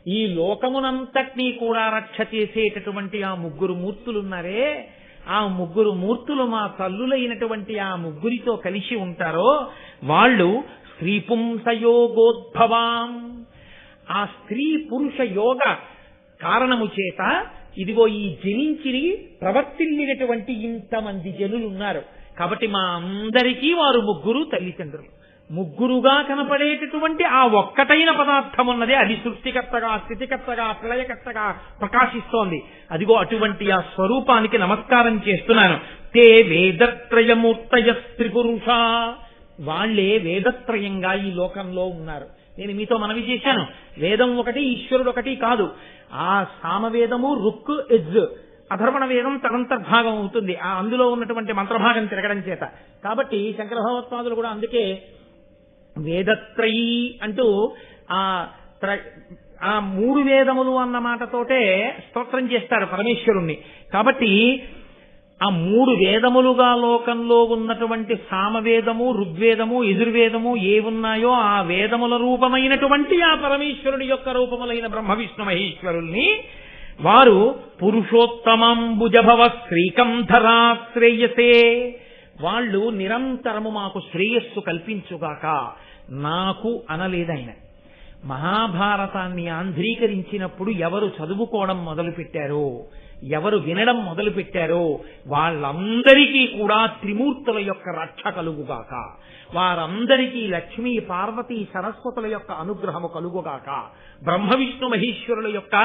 ఈ లోకమునంతటినీ కూడా రక్ష చేసేటటువంటి ఆ ముగ్గురు మూర్తులున్నారే, ఆ ముగ్గురు మూర్తులు మా తల్లులైనటువంటి ఆ ముగ్గురితో కలిసి ఉంటారో వాళ్ళు స్త్రీ పుంసయోగోద్భవాం. ఆ స్త్రీ పురుష యోగ కారణము చేత ఇదిగో ఈ జనించి ప్రవర్తిల్లినటువంటి ఇంతమంది జనులు ఉన్నారు. కాబట్టి మా అందరికీ వారు ముగ్గురు తల్లిదండ్రులు. ముగ్గురుగా కనపడేటటువంటి ఆ ఒక్కటైన పదార్థం ఉన్నది, అది సృష్టికర్తగా, స్థితికర్తగా, ప్రళయకర్తగా ప్రకాశిస్తోంది. అదిగో అటువంటి ఆ స్వరూపానికి నమస్కారం చేస్తున్నాను. తే వేదత్రయమూర్తయ స్త్రీపురుష, వాళ్లే వేదత్రయంగా ఈ లోకంలో ఉన్నారు. నేను మీతో మనవి చేశాను, వేదం ఒకటి ఈశ్వరుడు ఒకటి కాదు. ఆ సామవేదము రుక్ ఎజ్, అధర్వణ వేదం తదంతర్భాగం అవుతుంది ఆ అందులో ఉన్నటువంటి మంత్రభాగం తిరగడం చేత. కాబట్టి శంకర భగవత్పాదులు కూడా అందుకే వేదత్రయీ అంటూ ఆ మూడు వేదములు అన్న మాటతోటే స్తోత్రం చేస్తారు పరమేశ్వరుణ్ణి. కాబట్టి ఆ మూడు వేదములుగా లోకంలో ఉన్నటువంటి సామవేదము, ఋగ్వేదము, యజుర్వేదము ఏవున్నాయో ఆ వేదముల రూపమైనటువంటి ఆ పరమేశ్వరుడి యొక్క రూపములైన బ్రహ్మ విష్ణు మహేశ్వరుల్ని వారు పురుషోత్తమాంబుజభవ శ్రీకంధరా శ్రేయసే, వాళ్ళు నిరంతరము మాకు శ్రేయస్సు కల్పించుగాక. నాకు అనలేదాయన. మహాభారతాన్ని ఆంధ్రీకరించినప్పుడు ఎవరు చదువుకోవడం మొదలుపెట్టారో, ఎవరు వినడం మొదలుపెట్టారో వాళ్ళందరికీ కూడా త్రిమూర్తుల యొక్క రక్ష కలుగుగాక, వారందరికీ లక్ష్మీ పార్వతీ సరస్వతుల యొక్క అనుగ్రహము కలుగుగాక, బ్రహ్మ విష్ణు మహేశ్వరుల యొక్క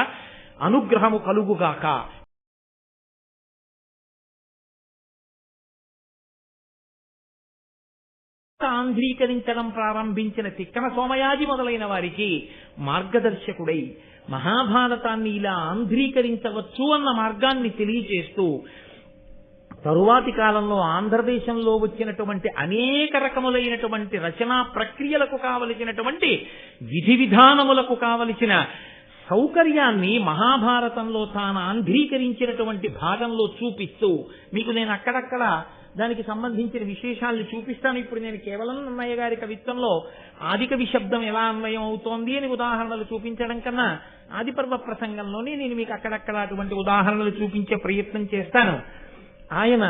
అనుగ్రహము కలుగుగాక. ఆంధ్రీకరించడం ప్రారంభించిన తిక్కన సోమయాజి మొదలైన వారికి మార్గదర్శకుడై మహాభారతాన్ని ఇలా ఆంధ్రీకరించవచ్చు అన్న మార్గాన్ని తెలియజేస్తూ తరువాతి కాలంలో ఆంధ్రదేశంలో వచ్చినటువంటి అనేక రకములైనటువంటి రచనా ప్రక్రియలకు కావలసినటువంటి విధి విధానములకు కావలసిన సౌకర్యాన్ని మహాభారతంలో తాను ఆంధ్రీకరించినటువంటి భాగంలో చూపిస్తూ మీకు నేను అక్కడక్కడ దానికి సంబంధించిన విశేషాలను చూపిస్తాను. ఇప్పుడు నేను కేవలం నన్నయ్య గారి కవిత్వంలో ఆదికవి శబ్దం ఎలా అన్వయం అవుతోంది అని ఉదాహరణలు చూపించడం కన్నా ఆదిపర్వ ప్రసంగంలోనే నేను మీకు అక్కడక్కడ అటువంటి ఉదాహరణలు చూపించే ప్రయత్నం చేస్తాను. ఆయన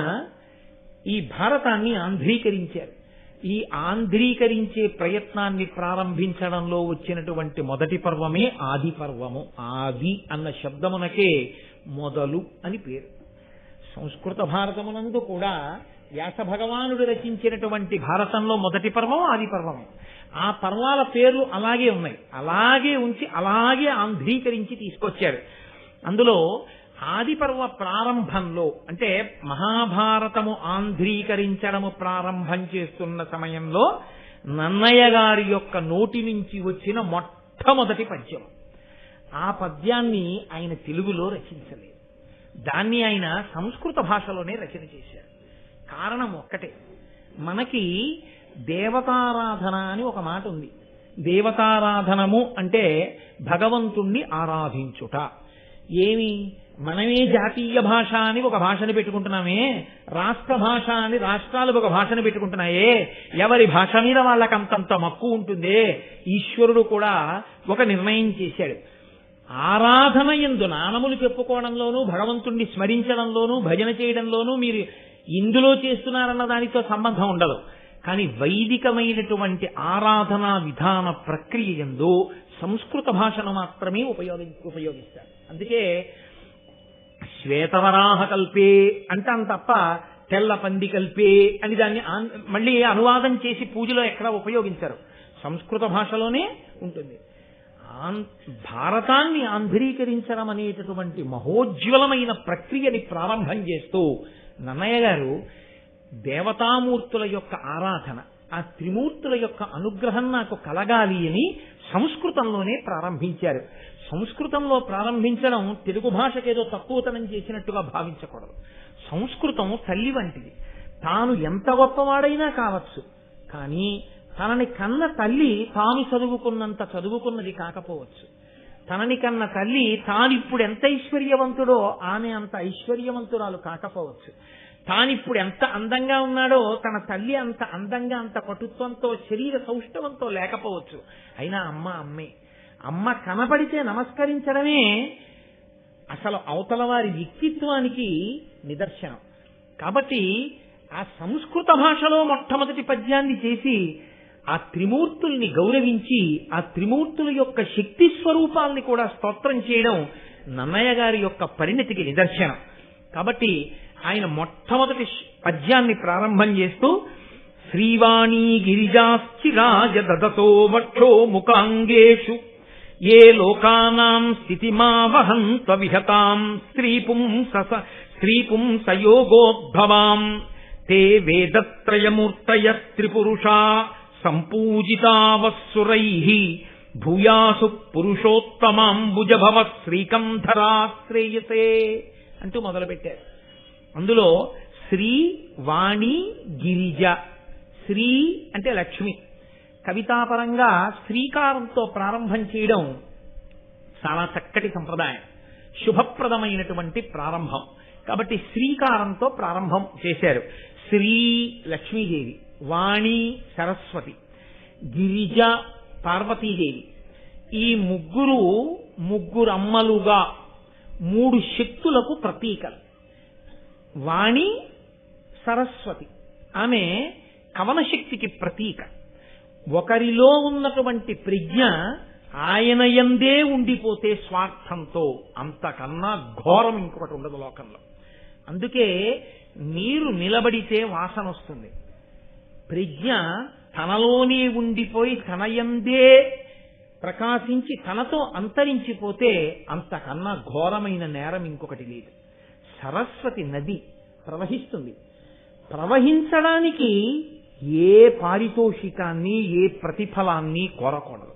ఈ భారతాన్ని ఆంధ్రీకరించారు. ఈ ఆంధ్రీకరించే ప్రయత్నాన్ని ప్రారంభించడంలో వచ్చినటువంటి మొదటి పర్వమే ఆది పర్వము. ఆది అన్న శబ్దమునకే మొదలు అని పేరు. సంస్కృత భారతమునందు కూడా వ్యాస భగవానుడు రచించినటువంటి భారతంలో మొదటి పర్వం ఆది పర్వమే. ఆ పర్వాల పేర్లు అలాగే ఉన్నాయి, అలాగే ఉంచి అలాగే ఆంధ్రీకరించి తీసుకొచ్చారు. అందులో ఆది పర్వ ప్రారంభంలో అంటే మహాభారతము ఆంధ్రీకరించడము ప్రారంభం చేస్తున్న సమయంలో నన్నయ్య గారి యొక్క నోటి నుంచి వచ్చిన మొట్టమొదటి పద్యం. ఆ పద్యాన్ని ఆయన తెలుగులో రచించలేదు, దాన్ని ఆయన సంస్కృత భాషలోనే రచన చేశారు. కారణం ఒక్కటే, మనకి దేవతారాధన అని ఒక మాట ఉంది. దేవతారాధనము అంటే భగవంతుణ్ణి ఆరాధించుట. ఏమి, మనమే జాతీయ భాష అని ఒక భాషను పెట్టుకుంటున్నామే, రాష్ట్ర భాష అని రాష్ట్రాలు ఒక భాషను పెట్టుకుంటున్నాయే, ఎవరి భాష మీద వాళ్ళకి అంతంత మక్కువ ఉంటుందే. ఈశ్వరుడు కూడా ఒక నిర్ణయం చేశాడు. ఆరాధన యందు నామములు చెప్పుకోవడంలోనూ భగవంతుణ్ణి స్మరించడంలోనూ భజన చేయడంలోనూ మీరు ఇందులో చేస్తున్నారన్న దానితో సంబంధం ఉండదు. కానీ వైదికమైనటువంటి ఆరాధనా విధాన ప్రక్రియ యందు సంస్కృత భాషను మాత్రమే ఉపయోగిస్తారు. అందుకే శ్వేతవరాహ కల్పే అంటాం తప్ప తెల్ల పంది కల్పే అని దాన్ని మళ్ళీ అనువాదం చేసి పూజలో ఎక్కడా ఉపయోగించరు, సంస్కృత భాషలోనే ఉంటుంది. భారతాన్ని ఆంధ్రీకరించడం అనేటటువంటి మహోజ్వలమైన ప్రక్రియని ప్రారంభం చేస్తూ నన్నయ్య గారు దేవతామూర్తుల యొక్క ఆరాధన, ఆ త్రిమూర్తుల యొక్క అనుగ్రహం నాకు కలగాలి అని సంస్కృతంలోనే ప్రారంభించారు. సంస్కృతంలో ప్రారంభించడం తెలుగు భాషకేదో తక్కువతనం చేసినట్టుగా భావించకూడదు. సంస్కృతం తల్లి వంటిది. తాను ఎంత గొప్పవాడైనా కావచ్చు, కానీ తనని కన్న తల్లి తాను చదువుకున్నంత చదువుకున్నది కాకపోవచ్చు. తనని కన్న తల్లి తానిప్పుడు ఎంత ఐశ్వర్యవంతుడో ఆమె అంత ఐశ్వర్యవంతురాలు కాకపోవచ్చు. తానిప్పుడు ఎంత అందంగా ఉన్నాడో తన తల్లి అంత అందంగా, అంత పటుత్వంతో, శరీర సౌష్ఠవంతో లేకపోవచ్చు. అయినా అమ్మ అమ్మే. అమ్మ కనపడితే నమస్కరించడమే అసలు అవతల వారి వ్యక్తిత్వానికి నిదర్శనం. కాబట్టి ఆ సంస్కృత భాషలో మొట్టమొదటి పద్యాన్ని చేసి ఆ త్రిమూర్తుల్ని గౌరవించి ఆ త్రిమూర్తుల యొక్క శక్తి స్వరూపాల్ని కూడా స్తోత్రం చేయడం నన్నయ్య గారి యొక్క పరిణతికి నిదర్శనం. కాబట్టి ఆయన మొట్టమొదటి పద్యాన్ని ప్రారంభం చేస్తూ శ్రీవాణీ గిరిజాశ్చిరాజ దదతో వక్షో ముఖాంగేషు ఏ లోకానాం స్థితిమావహంత విహతాం స్త్రీపుంసయోగోద్భవాం తే వేదత్రయమూర్తయ త్రిపురుషా సంపూజితావస్సురైః భూయాసు పురుషోత్తమాంబుజభవ శ్రీకంధరా శ్రేయసే అంటూ మొదలుపెట్టారు. అందులో శ్రీ వాణి గిరిజ, శ్రీ అంటే లక్ష్మి. కవితాపరంగా శ్రీకారంతో ప్రారంభం చేయడం చాలా చక్కటి సంప్రదాయం, శుభప్రదమైనటువంటి ప్రారంభం. కాబట్టి శ్రీకారంతో ప్రారంభం చేశారు. శ్రీ లక్ష్మీదేవి, వాణి సరస్వతి, గిరిజ పార్వతీదేవి. ఈ ముగ్గురు అమ్మలుగా 3 శక్తులకు ప్రతీకలు. వాణి సరస్వతి, ఆమె కవన శక్తికి ప్రతీక. ఒకరిలో ఉన్నటువంటి ప్రజ్ఞ ఆయన యందే ఉండిపోతే స్వార్థంతో అంతకన్నా ఘోరం ఇంకొకటి ఉండదు లోకంలో. అందుకే నీరు నిలబడితే వాసన వస్తుంది. ప్రజ్ఞ తనలోనే ఉండిపోయి తనయందే ప్రకాశించి తనతో అంతరించిపోతే అంతకన్నా ఘోరమైన నేరం ఇంకొకటి లేదు. సరస్వతి నది ప్రవహిస్తుంది. ప్రవహించడానికి ఏ పారితోషికాన్ని ఏ ప్రతిఫలాన్ని కోరకూడదు.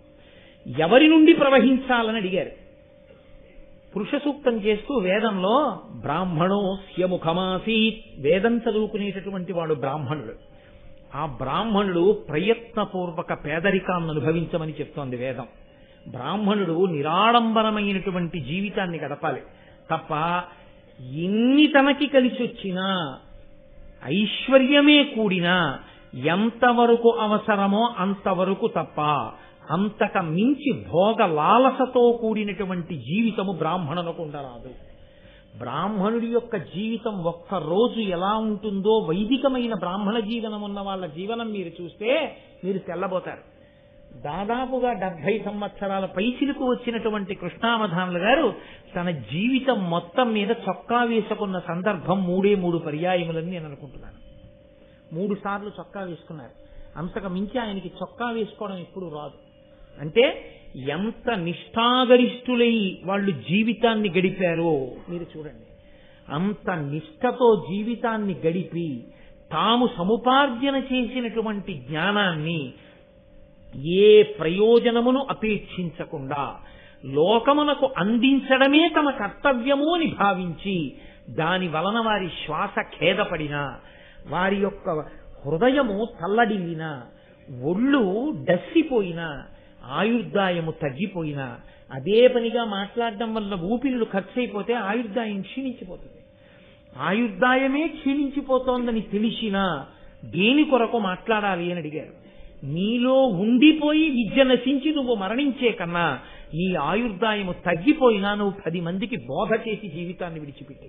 ఎవరి నుండి ప్రవహించాలని అడిగారు. పురుష సూక్తం చేస్తూ వేదంలో బ్రాహ్మణోస్య ముఖమాసీత్, వేదం చదువుకునేటటువంటి వాడు బ్రాహ్మణుడు. ఆ బ్రాహ్మణుడు ప్రయత్నపూర్వక పేదరికాన్ని అనుభవించమని చెప్తోంది వేదం. బ్రాహ్మణుడు నిరాడంబరమైనటువంటి జీవితాన్ని గడపాలి తప్ప ఎన్ని తనకి కలిసి వచ్చినా ఐశ్వర్యమే కూడినా ఎంతవరకు అవసరమో అంతవరకు తప్ప అంతక మించి భోగ లాలసతో కూడినటువంటి జీవితము బ్రాహ్మణులకు ఉండరాదు. బ్రాహ్మణుడి యొక్క జీవితం ఒక్కరోజు ఎలా ఉంటుందో వైదికమైన బ్రాహ్మణ జీవనం ఉన్న వాళ్ళ జీవనం మీరు చూస్తే మీరు తెల్లబోతారు. దాదాపుగా 70 సంవత్సరాల పైచిలకు వచ్చినటువంటి కృష్ణావధానులు గారు తన జీవితం మొత్తం మీద చొక్కా వేసుకున్న సందర్భం 3 పర్యాయములని నేను అనుకుంటున్నాను. 3 సార్లు చొక్కా వేసుకున్నారు. అంతకు మించి ఆయనకి చొక్కా వేసుకోవడం ఎప్పుడు రాదు. అంటే ఎంత నిష్ఠాగరిష్ఠులై వాళ్ళు జీవితాన్ని గడిపారో మీరు చూడండి. అంత నిష్ఠతో జీవితాన్ని గడిపి తాము సముపార్జన చేసినటువంటి జ్ఞానాన్ని ఏ ప్రయోజనమును అపేక్షించకుండా లోకమునకు అందించడమే తమ కర్తవ్యము అని భావించి దాని వలన వారి శ్వాస ఖేదపడినా, వారి యొక్క హృదయము తల్లడిల్లినా, ఒళ్ళు డస్సిపోయినా, ఆయుర్దాయము తగ్గిపోయినా, అదే పనిగా మాట్లాడడం వల్ల ఊపిరులు ఖర్చయిపోతే ఆయుర్దాయం క్షీణించిపోతుంది. ఆయుర్దాయమే క్షీణించిపోతోందని తెలిసినా దేని కొరకు మాట్లాడాలి అని అడిగారు. నీలో ఉండిపోయి విద్య నశించి నువ్వు మరణించే కన్నా నీ ఆయుర్దాయము తగ్గిపోయినా నువ్వు 10 మందికి బోధ చేసి జీవితాన్ని విడిచిపెట్టి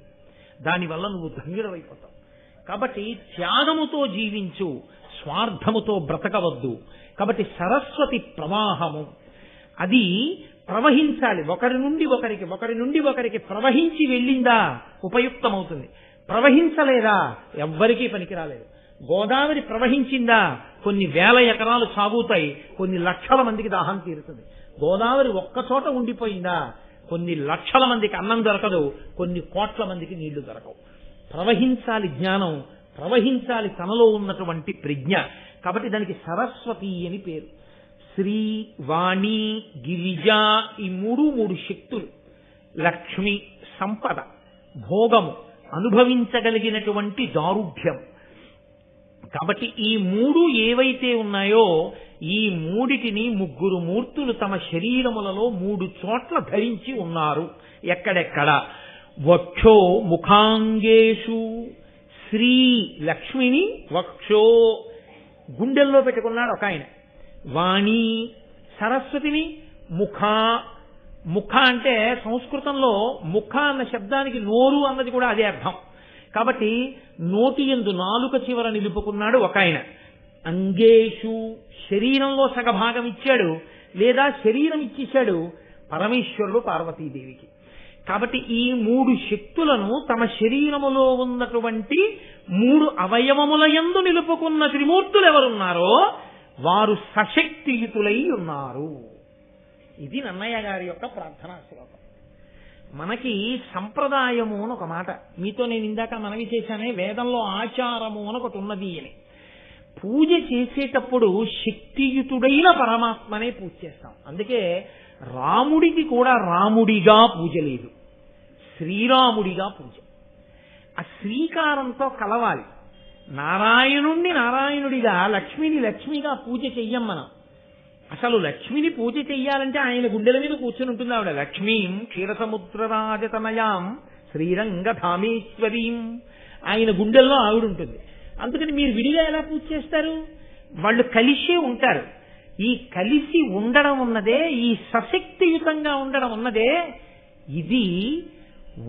దానివల్ల నువ్వు ధన్యుడవైపోతావు. కాబట్టి త్యాగముతో జీవించు, స్వార్థముతో బ్రతకవద్దు. కాబట్టి సరస్వతి ప్రవాహము అది ప్రవహించాలి. ఒకరి నుండి ఒకరికి ప్రవహించి వెళ్ళిందా ఉపయుక్తమవుతుంది. ప్రవహించలేదా ఎవ్వరికీ పనికిరాలేదు. గోదావరి ప్రవహించిందా కొన్ని వేల ఎకరాలు సాగుతాయి, కొన్ని లక్షల మందికి దాహం తీరుతుంది. గోదావరి ఒక్కచోట ఉండిపోయిందా కొన్ని లక్షల మందికి అన్నం దొరకదు, కొన్ని కోట్ల మందికి నీళ్లు దొరకవు. ప్రవహించాలి జ్ఞానం, ప్రవహించాలి తనలో ఉన్నటువంటి ప్రజ్ఞ. కాబట్టి దానికి సరస్వతి అని పేరు. శ్రీ, వాణి, గిరిజ ఈ 3 శక్తులు. లక్ష్మి సంపద, భోగము, అనుభవించగలిగినటువంటి దారుఢ్యం. కాబట్టి ఈ 3 ఏవైతే ఉన్నాయో ఈ 3టిని 3 మూర్తులు తమ శరీరములలో 3 చోట్ల ధరించి ఉన్నారు. ఎక్కడెక్కడ? వక్షో ముఖాంగేషు. శ్రీ లక్ష్మిని వక్షో గుండెల్లో పెట్టుకున్నాడు ఒక ఆయన. వాణి సరస్వతిని ముఖ. ముఖ అంటే సంస్కృతంలో ముఖ అన్న శబ్దానికి నోరు అన్నది కూడా అదే అర్థం. కాబట్టి నోటి యందు నాలుక చివర నిలుపుకున్నాడు ఒక ఆయన. అంగేషు, శరీరంలో సగభాగం ఇచ్చాడు, లేదా శరీరం ఇచ్చేశాడు పరమేశ్వరుడు పార్వతీదేవికి. కాబట్టి ఈ 3 శక్తులను తమ శరీరములో ఉన్నటువంటి 3 అవయవముల యందు నిలుపుకున్న త్రిమూర్తులు ఎవరున్నారో వారు సశక్తియుతులై ఉన్నారు. ఇది నన్నయ్య గారి యొక్క ప్రార్థనా శ్లోకం. మనకి సంప్రదాయము అని ఒక మాట, మీతో నేను ఇందాక మనవి చేశానే, వేదంలో ఆచారము అని ఒకటి ఉన్నది అని. పూజ చేసేటప్పుడు శక్తియుతుడైన పరమాత్మనే పూజ చేస్తాం. అందుకే రాముడికి కూడా రాముడిగా పూజ లేదు, శ్రీరాముడిగా పూజ. ఆ శ్రీకారంతో కలవాలి. నారాయణుణ్ణి నారాయణుడిగా, లక్ష్మిని లక్ష్మిగా పూజ చెయ్యం మనం. అసలు లక్ష్మిని పూజ చెయ్యాలంటే ఆయన గుండెల మీద కూర్చొని ఉంటుంది ఆవిడ. లక్ష్మీం క్షీరసముద్రరాజతనయాం శ్రీరంగధామేశ్వరీం, ఆయన గుండెల్లో ఆవిడ ఉంటుంది. అందుకని మీరు విడిగా ఎలా పూజ చేస్తారు? వాళ్ళు కలిసి ఉంటారు. ఈ కలిసి ఉండడం ఉన్నదే, ఈ సశక్తియుతంగా ఉండడం ఉన్నదే, ఇది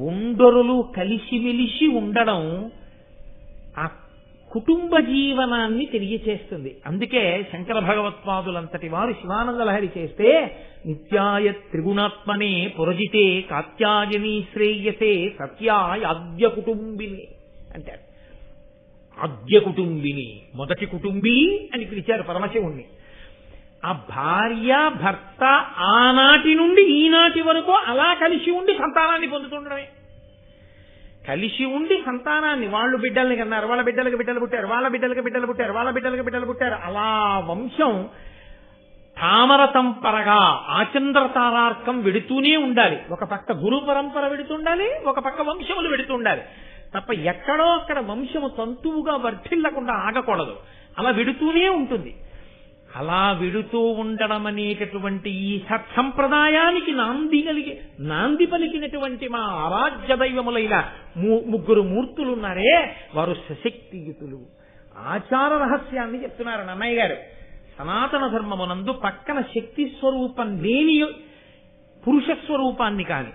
ఉండరులు కలిసిమెలిసి ఉండడం ఆ కుటుంబ జీవనాన్ని తెలియచేస్తుంది. అందుకే శంకర భగవత్పాదులంతటి వారు శివానంద లహరి చేస్తే నిత్యాయ త్రిగుణాత్మనే పురజితే కాత్యాయని శ్రేయసే సత్యాయ ఆద్య కుటుంబిని అంటారు. ఆద్య కుటుంబిని, మొదటి కుటుంబి అని పిలిచారు పరమశివుణ్ణి. ఆ భార్య భర్త ఆనాటి నుండి ఈనాటి వరకు అలా కలిసి ఉండి సంతానాన్ని పొందుతుండడమే. కలిసి ఉండి సంతానాన్ని, వాళ్ళు బిడ్డల్ని కన్నారు, వాళ్ళ బిడ్డలకు బిడ్డలు పుట్టారు, వాళ్ళ బిడ్డలకు బిడ్డలు పుట్టారు, వాళ్ళ బిడ్డలకు బిడ్డలు పుట్టారు. అలా వంశం తామరతంపరగా ఆచంద్రతారార్కం వెడుతూనే ఉండాలి. ఒక పక్క గురు పరంపర వెడుతుండాలి, ఒక పక్క వంశములు వెడుతుండాలి. తప్ప ఎక్కడో అక్కడ వంశము తంతువుగా వర్ధిల్లకుండా ఆగకూడదు. అలా వెడుతూనే ఉంటుంది. అలా వెడుతూ ఉండడం అనేటటువంటి ఈ సత్సంప్రదాయానికి నాంది పలికినటువంటి మా ఆరాధ్య దైవములైన 3 మూర్తులున్నారే, వారు సశక్తియుతులు. ఆచార రహస్యాన్ని చెప్తున్నారు నన్నయ్య గారు. సనాతన ధర్మమునందు పక్కన శక్తి స్వరూపం లేని పురుష స్వరూపాన్ని కాని,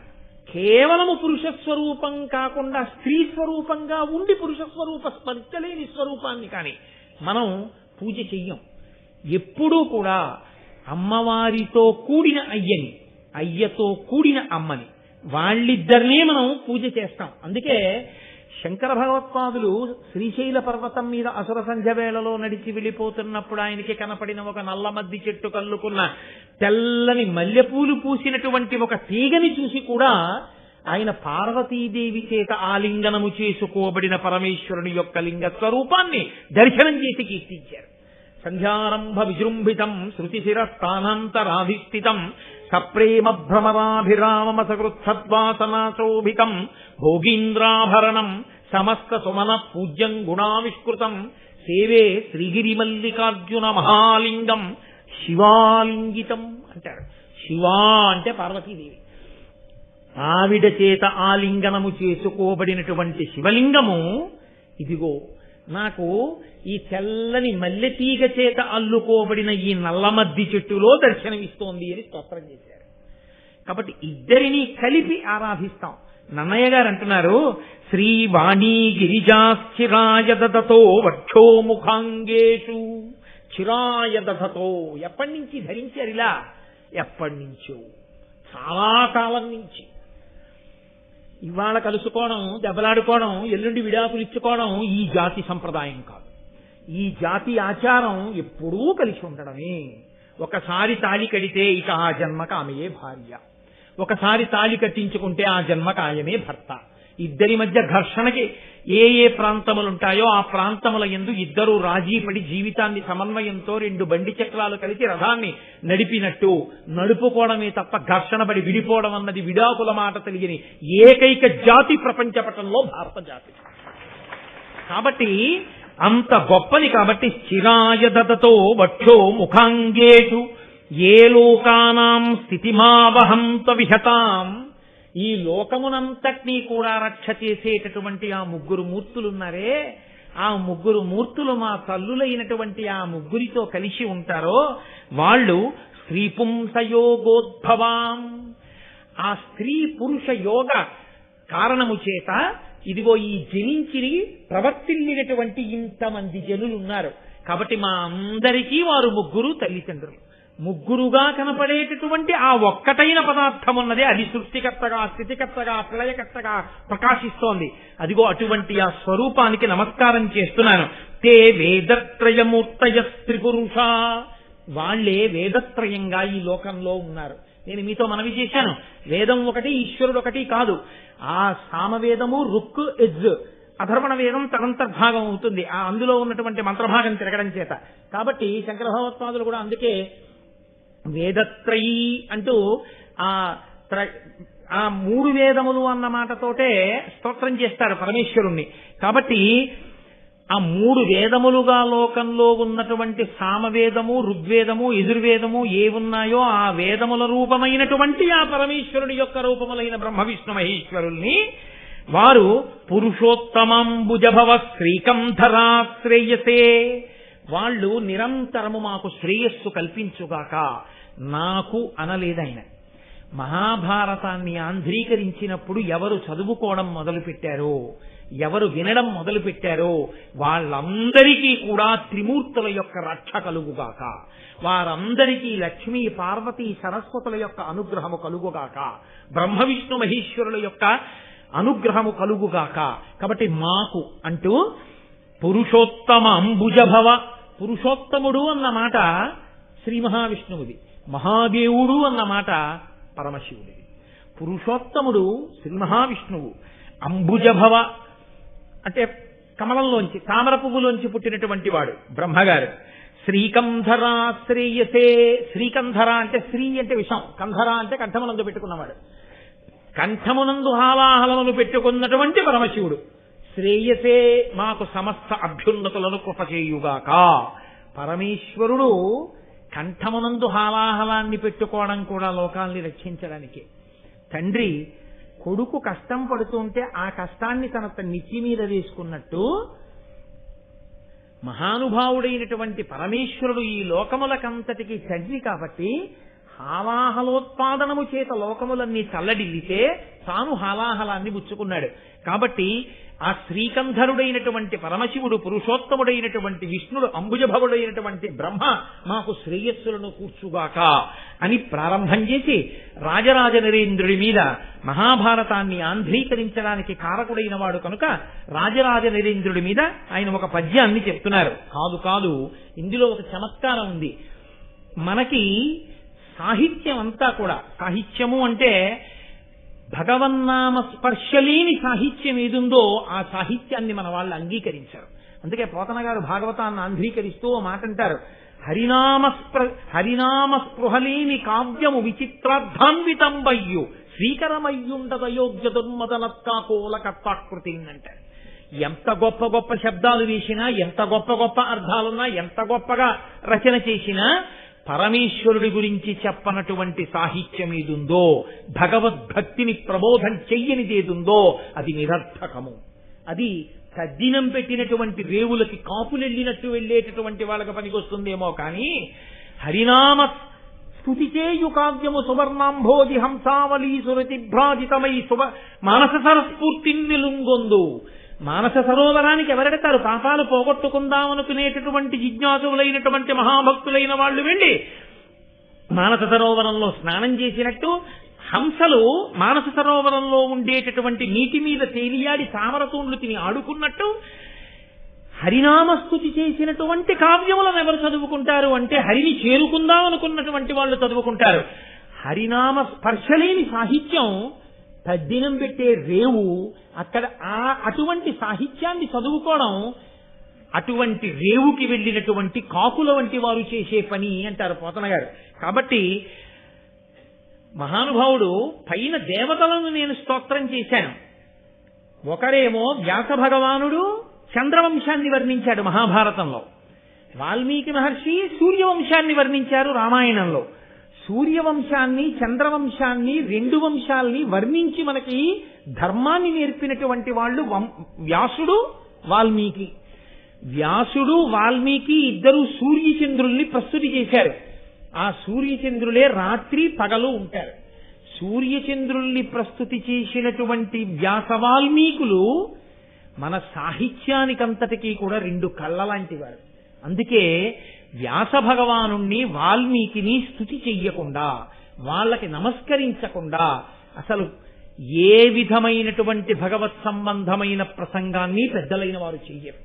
కేవలము పురుష స్వరూపం కాకుండా స్త్రీ స్వరూపంగా ఉండి పురుష స్వరూప స్పర్శలేని స్వరూపాన్ని కాని మనం పూజ చెయ్యం. ఎప్పుడూ కూడా అమ్మవారితో కూడిన అయ్యని, అయ్యతో కూడిన అమ్మని, వాళ్ళిద్దరినే మనం పూజ చేస్తాం. అందుకే శంకర భగవత్పాదులు శ్రీశైల పర్వతం మీద అసుర సంధ్య వేళలో నడిచి వెళ్ళిపోతున్నప్పుడు ఆయనకి కనపడిన ఒక నల్లమద్ది చెట్టు కల్లుకున్న తెల్లని మల్లెపూలు పూసినటువంటి ఒక తీగని చూసి కూడా ఆయన పార్వతీదేవి చేత ఆలింగనము చేసుకోబడిన పరమేశ్వరుని యొక్క లింగ స్వరూపాన్ని దర్శనం చేసి కీర్తించారు. సంధ్యారంభ విజృంభితం శృతిశిరస్థానాంతరాధిష్ఠితం సప్రేమ భ్రమరాభిరామసకృత్సద్వాసనాశోభితం భోగీంద్రాభరణం సమస్త సుమన పూజ్యం గుణావిష్కృతం సేవే శ్రీగిరిమల్లికార్జున మహాలింగం శివాలింగితం అంటారు. శివా అంటే పార్వతీదేవి. ఆవిడ చేత ఆలింగనము చేసుకోబడినటువంటి శివలింగము ఇదిగో నాకు ఈ తెల్లని మల్లెతీగ చేత అల్లుకోబడిన ఈ నల్లమద్ది చెట్టులో దర్శనమిస్తోంది అని స్తోత్రం చేశారు. కాబట్టి ఇద్దరిని కలిపి ఆరాధిస్తాం. నన్నయ్య గారు అంటున్నారు, శ్రీవాణీ గిరిజాశ్చిరాయ దదతో వక్షోముఖాంగేషు. చిరాయ దదతో, ఎప్పటి నుంచి ధరించారు ఇలా? ఎప్పటి నుంచో, చాలా కాలం నుంచి. ఇవాళ కలుసుకోవడం, దెబ్బలాడుకోవడం, ఎల్లుండి విడాకులు ఇచ్చుకోవడం ఈ జాతి సంప్రదాయం కాదు. ఈ జాతి ఆచారం ఎప్పుడూ కలిసి ఉండడమే. ఒకసారి తాళి కడితే ఇక ఆ జన్మకు ఆమెయే భార్య, ఒకసారి తాళి కట్టించుకుంటే ఆ జన్మకు ఆయనే భర్త. ఇద్దరి మధ్య ఘర్షణకి ఏ ఏ ప్రాంతములుంటాయో ఆ ప్రాంతముల యందు ఇద్దరూ రాజీపడి జీవితాన్ని సమన్వయంతో 2 బండి చక్రాలు కలిసి రథాన్ని నడిపినట్టు నడుపుకోవడమే తప్ప ఘర్షణ పడి విడిపోవడం అన్నది విడాకుల మాట తెలియని ఏకైక జాతి ప్రపంచ పటంలో భారత జాతి. కాబట్టి అంత గొప్పది. కాబట్టి స్థిరాయ దదతో వక్షో ముఖాంగేషు ఏ లోకానాం స్థితిమావహంత విహతాం. ఈ లోకమునంతటినీ కూడా రక్ష చేసేటటువంటి ఆ 3 మూర్తులున్నారే, ఆ 3 మూర్తులు మా తల్లులైనటువంటి ఆ 3తో కలిసి ఉంటారో వాళ్ళు స్త్రీ పుంసయోగోద్భవాం. ఆ స్త్రీ పురుష యోగ కారణము చేత ఇదిగో ఈ జనించి ప్రవర్తిల్లినటువంటి ఇంతమంది జనులు ఉన్నారు. కాబట్టి మా అందరికీ వారు ముగ్గురు తల్లిదండ్రులు. ముగ్గురుగా కనపడేటటువంటి ఆ ఒక్కటైన పదార్థం ఉన్నదే, అది సృష్టికర్తగా, స్థితికర్తగా, ప్రళయకర్తగా ప్రకాశిస్తోంది. అదిగో అటువంటి ఆ స్వరూపానికి నమస్కారం చేస్తున్నాను. తే వేదత్రయమూర్తయ స్త్రీపురుష, వాళ్లే వేదత్రయంగా ఈ లోకంలో ఉన్నారు. నేను మీతో మనవి చేశాను, వేదం ఒకటి, ఈశ్వరుడు ఒకటి కాదు. ఆ సామవేదము రుక్ ఎజ్, అధర్వణ వేదం తదంతర్భాగం అవుతుంది ఆ అందులో ఉన్నటువంటి మంత్రభాగం తిరగడం చేత. కాబట్టి శంకర భగవత్పాదులు కూడా అందుకే వేదత్రయీ అంటూ ఆ మూడు వేదములు అన్న మాటతోటే స్తోత్రం చేస్తారు పరమేశ్వరుణ్ణి. కాబట్టి ఆ మూడు వేదములుగా లోకంలో ఉన్నటువంటి సామవేదము, ఋగ్వేదము, యజుర్వేదము ఏవున్నాయో ఆ వేదముల రూపమైనటువంటి ఆ పరమేశ్వరుడి యొక్క రూపములైన బ్రహ్మ విష్ణు మహేశ్వరుల్ని వారు పురుషోత్తమాంబుజభవ శ్రీకంధరాశ్రేయసే, వాళ్ళు నిరంతరము మాకు శ్రేయస్సు కల్పించుగాక. నాకు అనలేదాయన. మహాభారతాన్ని ఆంధ్రీకరించినప్పుడు ఎవరు చదువుకోవడం మొదలుపెట్టారో, ఎవరు వినడం మొదలుపెట్టారో వాళ్ళందరికీ కూడా త్రిమూర్తుల యొక్క రక్ష కలుగుగాక, వారందరికీ లక్ష్మీ పార్వతీ సరస్వతుల యొక్క అనుగ్రహము కలుగుగాక, బ్రహ్మ విష్ణు మహేశ్వరుల యొక్క అనుగ్రహము కలుగుగాక. కాబట్టి మాకు అంటూ పురుషోత్తమ అంబుజభవ, పురుషోత్తముడు అన్న మాట శ్రీ మహావిష్ణువుది, మహాదేవుడు అన్న మాట పరమశివుడిది. పురుషోత్తముడు శ్రీ మహావిష్ణువు, అంబుజభవ అంటే కమలంలోంచి తామర పువ్వులోంచి పుట్టినటువంటి వాడు బ్రహ్మగారు. శ్రీకంధరాశ్రేయసే, శ్రీకంధర అంటే శ్రీ అంటే విషం, కంధర అంటే కంఠమునందు పెట్టుకున్నవాడు, కంఠమునందు హాలాహలములు పెట్టుకున్నటువంటి పరమశివుడు. శ్రేయసే, మాకు సమస్త అభ్యున్నతులను కృపచేయుగాక. పరమేశ్వరుడు కంఠమునందు హాలాహలాన్ని పెట్టుకోవడం కూడా లోకాల్ని రక్షించడానికి. తండ్రి కొడుకు కష్టం పడుతుంటే ఆ కష్టాన్ని తన నెత్తి మీద వేసుకున్నట్టు మహానుభావుడైనటువంటి పరమేశ్వరుడు ఈ లోకములకంతటికి తండ్రి కాబట్టి హాలాహలోత్పాదనము చేత లోకములన్నీ చల్లడిల్లితే తాను హాలాహలాన్ని పుచ్చుకున్నాడు. కాబట్టి ఆ శ్రీకంధరుడైనటువంటి పరమశివుడు, పురుషోత్తముడైనటువంటి విష్ణుడు, అంబుజభవుడైనటువంటి బ్రహ్మ మాకు శ్రేయస్సులను కూర్చుగాక అని ప్రారంభం చేసి రాజరాజ నరేంద్రుడి మీద మహాభారతాన్ని ఆంధ్రీకరించడానికి కారకుడైన వాడు కనుక రాజరాజ నరేంద్రుడి మీద ఆయన ఒక పద్యాన్ని చెప్తున్నారు. కాదు, ఇందులో ఒక చమత్కారం ఉంది. మనకి సాహిత్యం అంతా కూడా, సాహిత్యము అంటే భగవన్నామ స్పర్శలేని సాహిత్యం ఏదుందో ఆ సాహిత్యాన్ని మన వాళ్ళు అంగీకరించారు. అందుకే పోతన గారు భాగవతాన్ని ఆంధ్రీకరిస్తూ ఓ మాట అంటారు, హరినామ స్పృహలేని కావ్యము విచిత్రార్థాన్వితంబయ్యు శ్రీకరమయ్యుండదయోగ్య దుర్మదనత్కాకోల కర్తాకృతి అంటారు. ఎంత గొప్ప గొప్ప శబ్దాలు వేసినా, ఎంత గొప్ప గొప్ప అర్థాలున్నా, ఎంత గొప్పగా రచన చేసినా పరమేశ్వరుడి గురించి చెప్పనటువంటి సాహిత్యం ఏదుందో, భగవద్భక్తిని ప్రబోధం చెయ్యనిదేదుందో అది నిరర్థకము. అది తద్దినం పెట్టినటువంటి రేవులకి కాపులెళ్ళినట్టు వెళ్ళేటటువంటి వాళ్ళకి పనికొస్తుందేమో కానీ హరినామ స్తుతి చేయు కావ్యము సువర్ణాంభోజి హంసావళీ సురతిభ్రాజితమై మానస సరస్ఫూర్తి నిలుంగొందు. మానస సరోవరానికి ఎవరెడతారు? పాపాలు పోగొట్టుకుందామనుకునేటటువంటి జిజ్ఞాసులైనటువంటి మహాభక్తులైన వాళ్ళు వెళ్ళి మానస సరోవరంలో స్నానం చేసినట్టు, హంసలు మానస సరోవరంలో ఉండేటటువంటి నీటి మీద తేలియాడి తామరతూండ్లు తిని ఆడుకున్నట్టు హరినామస్తుతి చేసినటువంటి కావ్యములను ఎవరు చదువుకుంటారు అంటే హరిని చేరుకుందాం అనుకున్నటువంటి వాళ్ళు చదువుకుంటారు. హరినామ స్పర్శలేని సాహిత్యం తద్దినం పెట్టే రేవు, అక్కడ అటువంటి సాహిత్యాన్ని చదువుకోవడం అటువంటి రేవుకి వెళ్ళినటువంటి కాకుల వంటి వారు చేసే పని అంటారు పోతన గారు. కాబట్టి మహానుభావుడు పైన దేవతలను నేను స్తోత్రం చేశాను. ఒకరేమో వ్యాస భగవానుడు చంద్రవంశాన్ని వర్ణించాడు మహాభారతంలో, వాల్మీకి మహర్షి సూర్యవంశాన్ని వర్ణించారు రామాయణంలో. సూర్యవంశాన్ని, చంద్రవంశాన్ని, రెండు వంశాల్ని వర్ణించి మనకి ధర్మాన్ని నేర్పినటువంటి వాళ్ళు వ్యాసుడు, వాల్మీకి. వ్యాసుడు, వాల్మీకి ఇద్దరు సూర్యచంద్రుల్ని ప్రస్తుతి చేశారు. ఆ సూర్యచంద్రులే రాత్రి పగలు ఉంటారు. సూర్యచంద్రుల్ని ప్రస్తుతి చేసినటువంటి వ్యాస వాల్మీకులు మన సాహిత్యానికంతటికీ కూడా రెండు కళ్ళ లాంటి వారు. అందుకే వ్యాస భగవానుణ్ణి వాల్మీకిని స్తుతి చెయ్యకుండా, వాళ్ళకి నమస్కరించకుండా అసలు ఏ విధమైనటువంటి భగవత్ సంబంధమైన ప్రసంగాన్ని పెద్దలైన వారు చెయ్యరు.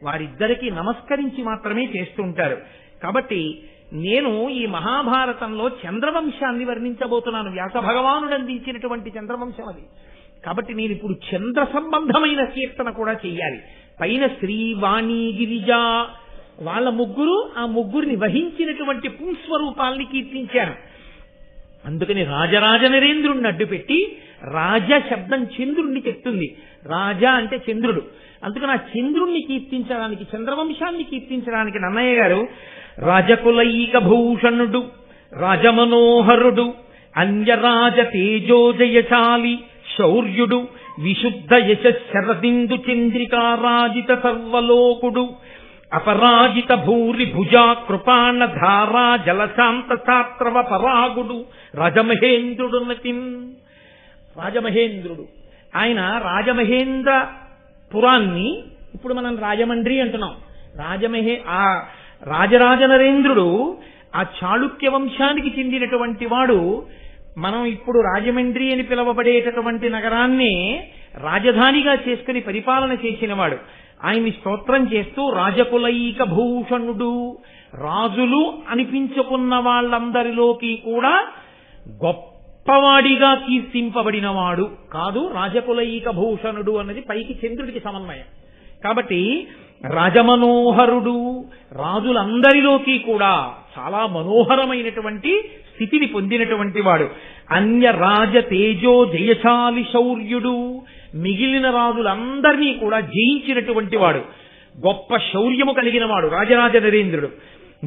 వారిద్దరికీ నమస్కరించి మాత్రమే చేస్తుంటారు. కాబట్టి నేను ఈ మహాభారతంలో చంద్రవంశాన్ని వర్ణించబోతున్నాను. వ్యాస భగవానుడు అందించినటువంటి చంద్రవంశం అది. కాబట్టి నేను ఇప్పుడు చంద్ర సంబంధమైన కీర్తన కూడా చెయ్యాలి. పైన శ్రీ వాణి గిరిజ వాళ్ళ ముగ్గురు, ఆ ముగ్గురిని వహించినటువంటి పుంస్వరూపాల్ని కీర్తించాను. అందుకని రాజరాజ నరేంద్రుణ్ణి అడ్డుపెట్టి రాజ శబ్దం చంద్రుణ్ణి చెప్తుంది. రాజా అంటే చంద్రుడు. అందుకని ఆ చంద్రుణ్ణి కీర్తించడానికి, చంద్రవంశాన్ని కీర్తించడానికి నన్నయ్య గారు రాజకులైక భూషణుడు, రాజమనోహరుడు, అంజరాజ తేజోజయశాలి శౌర్యుడు, విశుద్ధ యశ శరదిందు చంద్రికారాజిత సర్వలోకుడు, అపరాజిత భూరి భుజా కృపాణ ధారా జలశాంత శాస్త్రవ పరాగుడు, రాజమహేంద్రుడు నతిన్. రాజమహేంద్రుడు ఆయన రాజమహేంద్ర పురాన్ని ఇప్పుడు మనం రాజమండ్రి అంటున్నాం. ఆ రాజరాజ నరేంద్రుడు ఆ చాళుక్య వంశానికి చెందినటువంటి వాడు. మనం ఇప్పుడు రాజమండ్రి అని పిలువబడేటటువంటి నగరాన్ని రాజధానిగా చేసుకుని పరిపాలన చేసినవాడు. ఆయన్ని స్తోత్రం చేస్తూ రాజకులైక భూషణుడు, రాజులు అనిపించుకున్న వాళ్ళందరిలోకి కూడా గొప్పవాడిగా కీర్తింపబడినవాడు కాదు. రాజకులైక భూషణుడు అన్నది పైకి చంద్రుడికి సమన్వయం. కాబట్టి రాజమనోహరుడు, రాజులందరిలోకి కూడా చాలా మనోహరమైనటువంటి స్థితిని పొందినటువంటి వాడు. అన్య రాజ తేజో జయశాలి శౌర్యుడు, మిగిలిన రాజులందరినీ కూడా జయించినటువంటి వాడు. గొప్ప శౌర్యము కలిగిన వాడు రాజరాజ నరేంద్రుడు.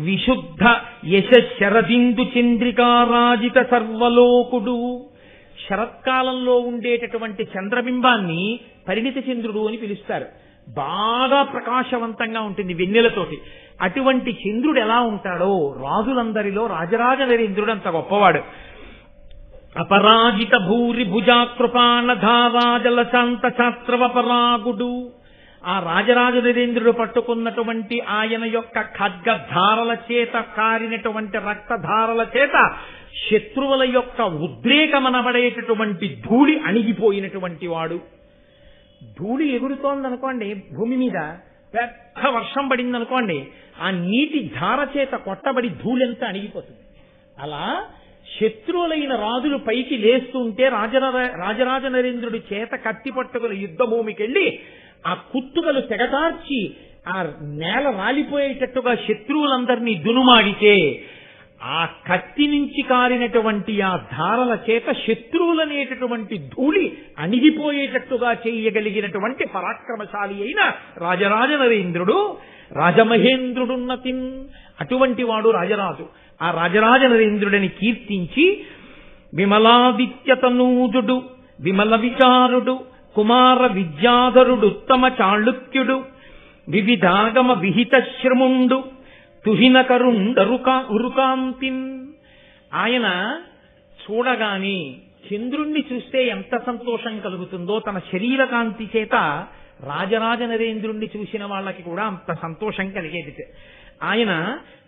విశుద్ధ యశ శరదిందు చంద్రికారాజిత సర్వలోకుడు. శరత్కాలంలో ఉండేటటువంటి చంద్రబింబాన్ని పరిణిత చంద్రుడు అని పిలుస్తారు. బాగా ప్రకాశవంతంగా ఉంటుంది వెన్నెలతోటి. అటువంటి చంద్రుడు ఎలా ఉంటాడో రాజులందరిలో రాజరాజ నరేంద్రుడు అంత గొప్పవాడు. అపరాజిత భూరి భుజాకృపాణ ధారాజల శాంత శాస్త్రవ పరాగుడు. ఆ రాజరాజ నరేంద్రుడు పట్టుకున్నటువంటి ఆయన యొక్క ఖడ్గధారల చేత కారినటువంటి రక్తధారల చేత శత్రువుల యొక్క ఉద్రేకమనబడేటటువంటి ధూళి అణిగిపోయినటువంటి వాడు. ధూళి ఎగురుతోందనుకోండి, భూమి మీద పెద్ద వర్షం పడిందనుకోండి, ఆ నీటి ధార చేత కొట్టబడి ధూళెంతా అణిగిపోతుంది. అలా శత్రువులైన రాజులు పైకి లేస్తుంటే రాజరాజ నరేంద్రుడి చేత కత్తి పట్టుకుని యుద్ధ భూమికెళ్లి ఆ కుత్తుకలు తెగటార్చి ఆ నేల రాలిపోయేటట్టుగా శత్రువులందరినీ దునుమాడితే ఆ కత్తి నుంచి కారినటువంటి ఆ ధారల చేత శత్రువులనేటటువంటి ధూళి అణిగిపోయేటట్టుగా చేయగలిగినటువంటి పరాక్రమశాలి అయిన రాజరాజ నరేంద్రుడు. రాజమహేంద్రుడున్నతిన్, అటువంటి వాడు రాజరాజు. ఆ రాజరాజ నరేంద్రుడిని కీర్తించి విమలాదిత్యతనూజుడు, విమల విచారుడు, కుమార విద్యాధరుడు, ఉత్తమ చాళుక్యుడు, వివిధాగమ విహిత శ్రముండు, తుహినకరుండరుకాంతిన్. ఆయన చూడగాని చంద్రుణ్ణి చూస్తే ఎంత సంతోషం కలుగుతుందో తన శరీర కాంతి చేత రాజరాజ నరేంద్రుణ్ణి చూసిన వాళ్ళకి కూడా అంత సంతోషం కలిగేది. ఆయన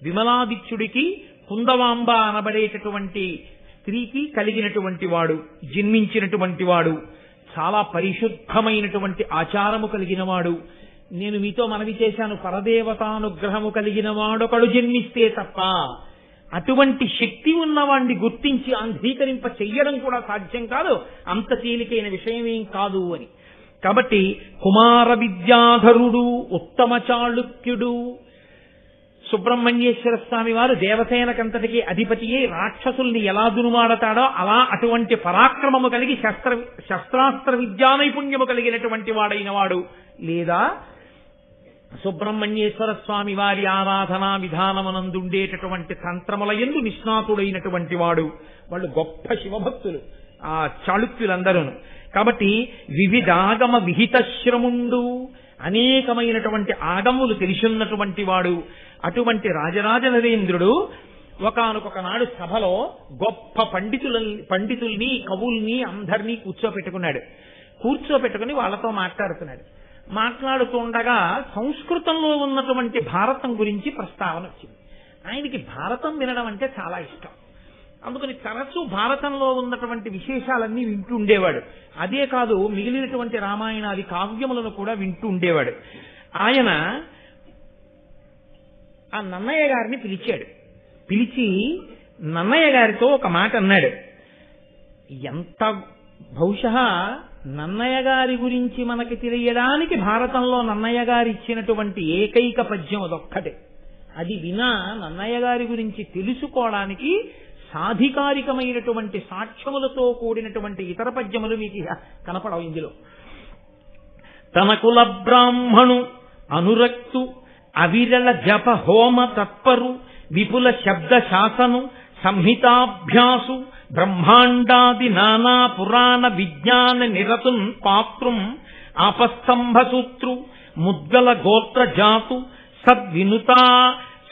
విమలాదిత్యుడికి కుందవాంబ అనబడేటటువంటి స్త్రీకి కలిగినటువంటి వాడు, జన్మించినటువంటి వాడు, చాలా పరిశుద్ధమైనటువంటి ఆచారము కలిగిన వాడు. నేను మీతో మనవి చేశాను, పరదేవతానుగ్రహము కలిగిన వాడొకడు జన్మిస్తే తప్ప అటువంటి శక్తి ఉన్నవాణ్ణి గుర్తించి అంగీకరింప చెయ్యడం కూడా సాధ్యం కాదు, అంత తేలికైన విషయమేం కాదు అని. కాబట్టి కుమార విద్యాధరుడు, ఉత్తమ చాళుక్యుడు. సుబ్రహ్మణ్యేశ్వర స్వామి వారు దేవసేనకంతటికి అధిపతియే రాక్షసుల్ని ఎలా దునుమాడతాడో అలా అటువంటి పరాక్రమము కలిగి శస్త్రాస్త్ర విద్యా నైపుణ్యము కలిగినటువంటి వాడైన వాడు. లేదా సుబ్రహ్మణ్యేశ్వర స్వామి వారి ఆరాధనా విధానమునందుండేటటువంటి తంత్రముల యందు నిష్ణాతుడైనటువంటి వాడు. వాళ్ళు గొప్ప శివభక్తులు ఆ చాళుక్యులందరూ. కాబట్టి వివిధాగమ విహిత శ్రముండు, అనేకమైనటువంటి ఆగములు తెలిసిన్నటువంటి వాడు. అటువంటి రాజరాజ నరేంద్రుడు ఒకానొకనాడు సభలో గొప్ప పండితుల్ని కవుల్ని అందరినీ కూర్చోపెట్టుకుని వాళ్ళతో మాట్లాడుతుండగా సంస్కృతంలో ఉన్నటువంటి భారతం గురించి ప్రస్తావన వచ్చింది. ఆయనకి భారతం వినడం అంటే చాలా ఇష్టం. అందుకని తరచూ భారతంలో ఉన్నటువంటి విశేషాలన్నీ వింటూ ఉండేవాడు. అదే కాదు, మిగిలినటువంటి రామాయణాది కావ్యములను కూడా వింటూ ఉండేవాడు. ఆయన ఆ నన్నయ్య గారిని పిలిచి నన్నయ్య గారితో ఒక మాట అన్నాడు. ఎంత బహుశా నన్నయ్య గారి గురించి మనకి తెలియడానికి భారతంలో నన్నయ్య గారు ఇచ్చినటువంటి ఏకైక పద్యం అదొక్కటే. అది వినా నన్నయ్య గారి గురించి తెలుసుకోవడానికి సాధికారికమైనటువంటి సాక్ష్యములతో కూడినటువంటి ఇతర పద్యములు మీకు కనపడవు ఇందులో. తన కుల బ్రాహ్మణు అనురక్తు అవిరళ జప హోమ తత్పరు విపుల శబ్ద శాసను సంహితాభ్యాసు బ్రహ్మాండాది నానా పురాణ విజ్ఞాన నిరతున్ పాత్రం ఆపస్తంభసూత్రు ముద్గల గోత్ర జాతు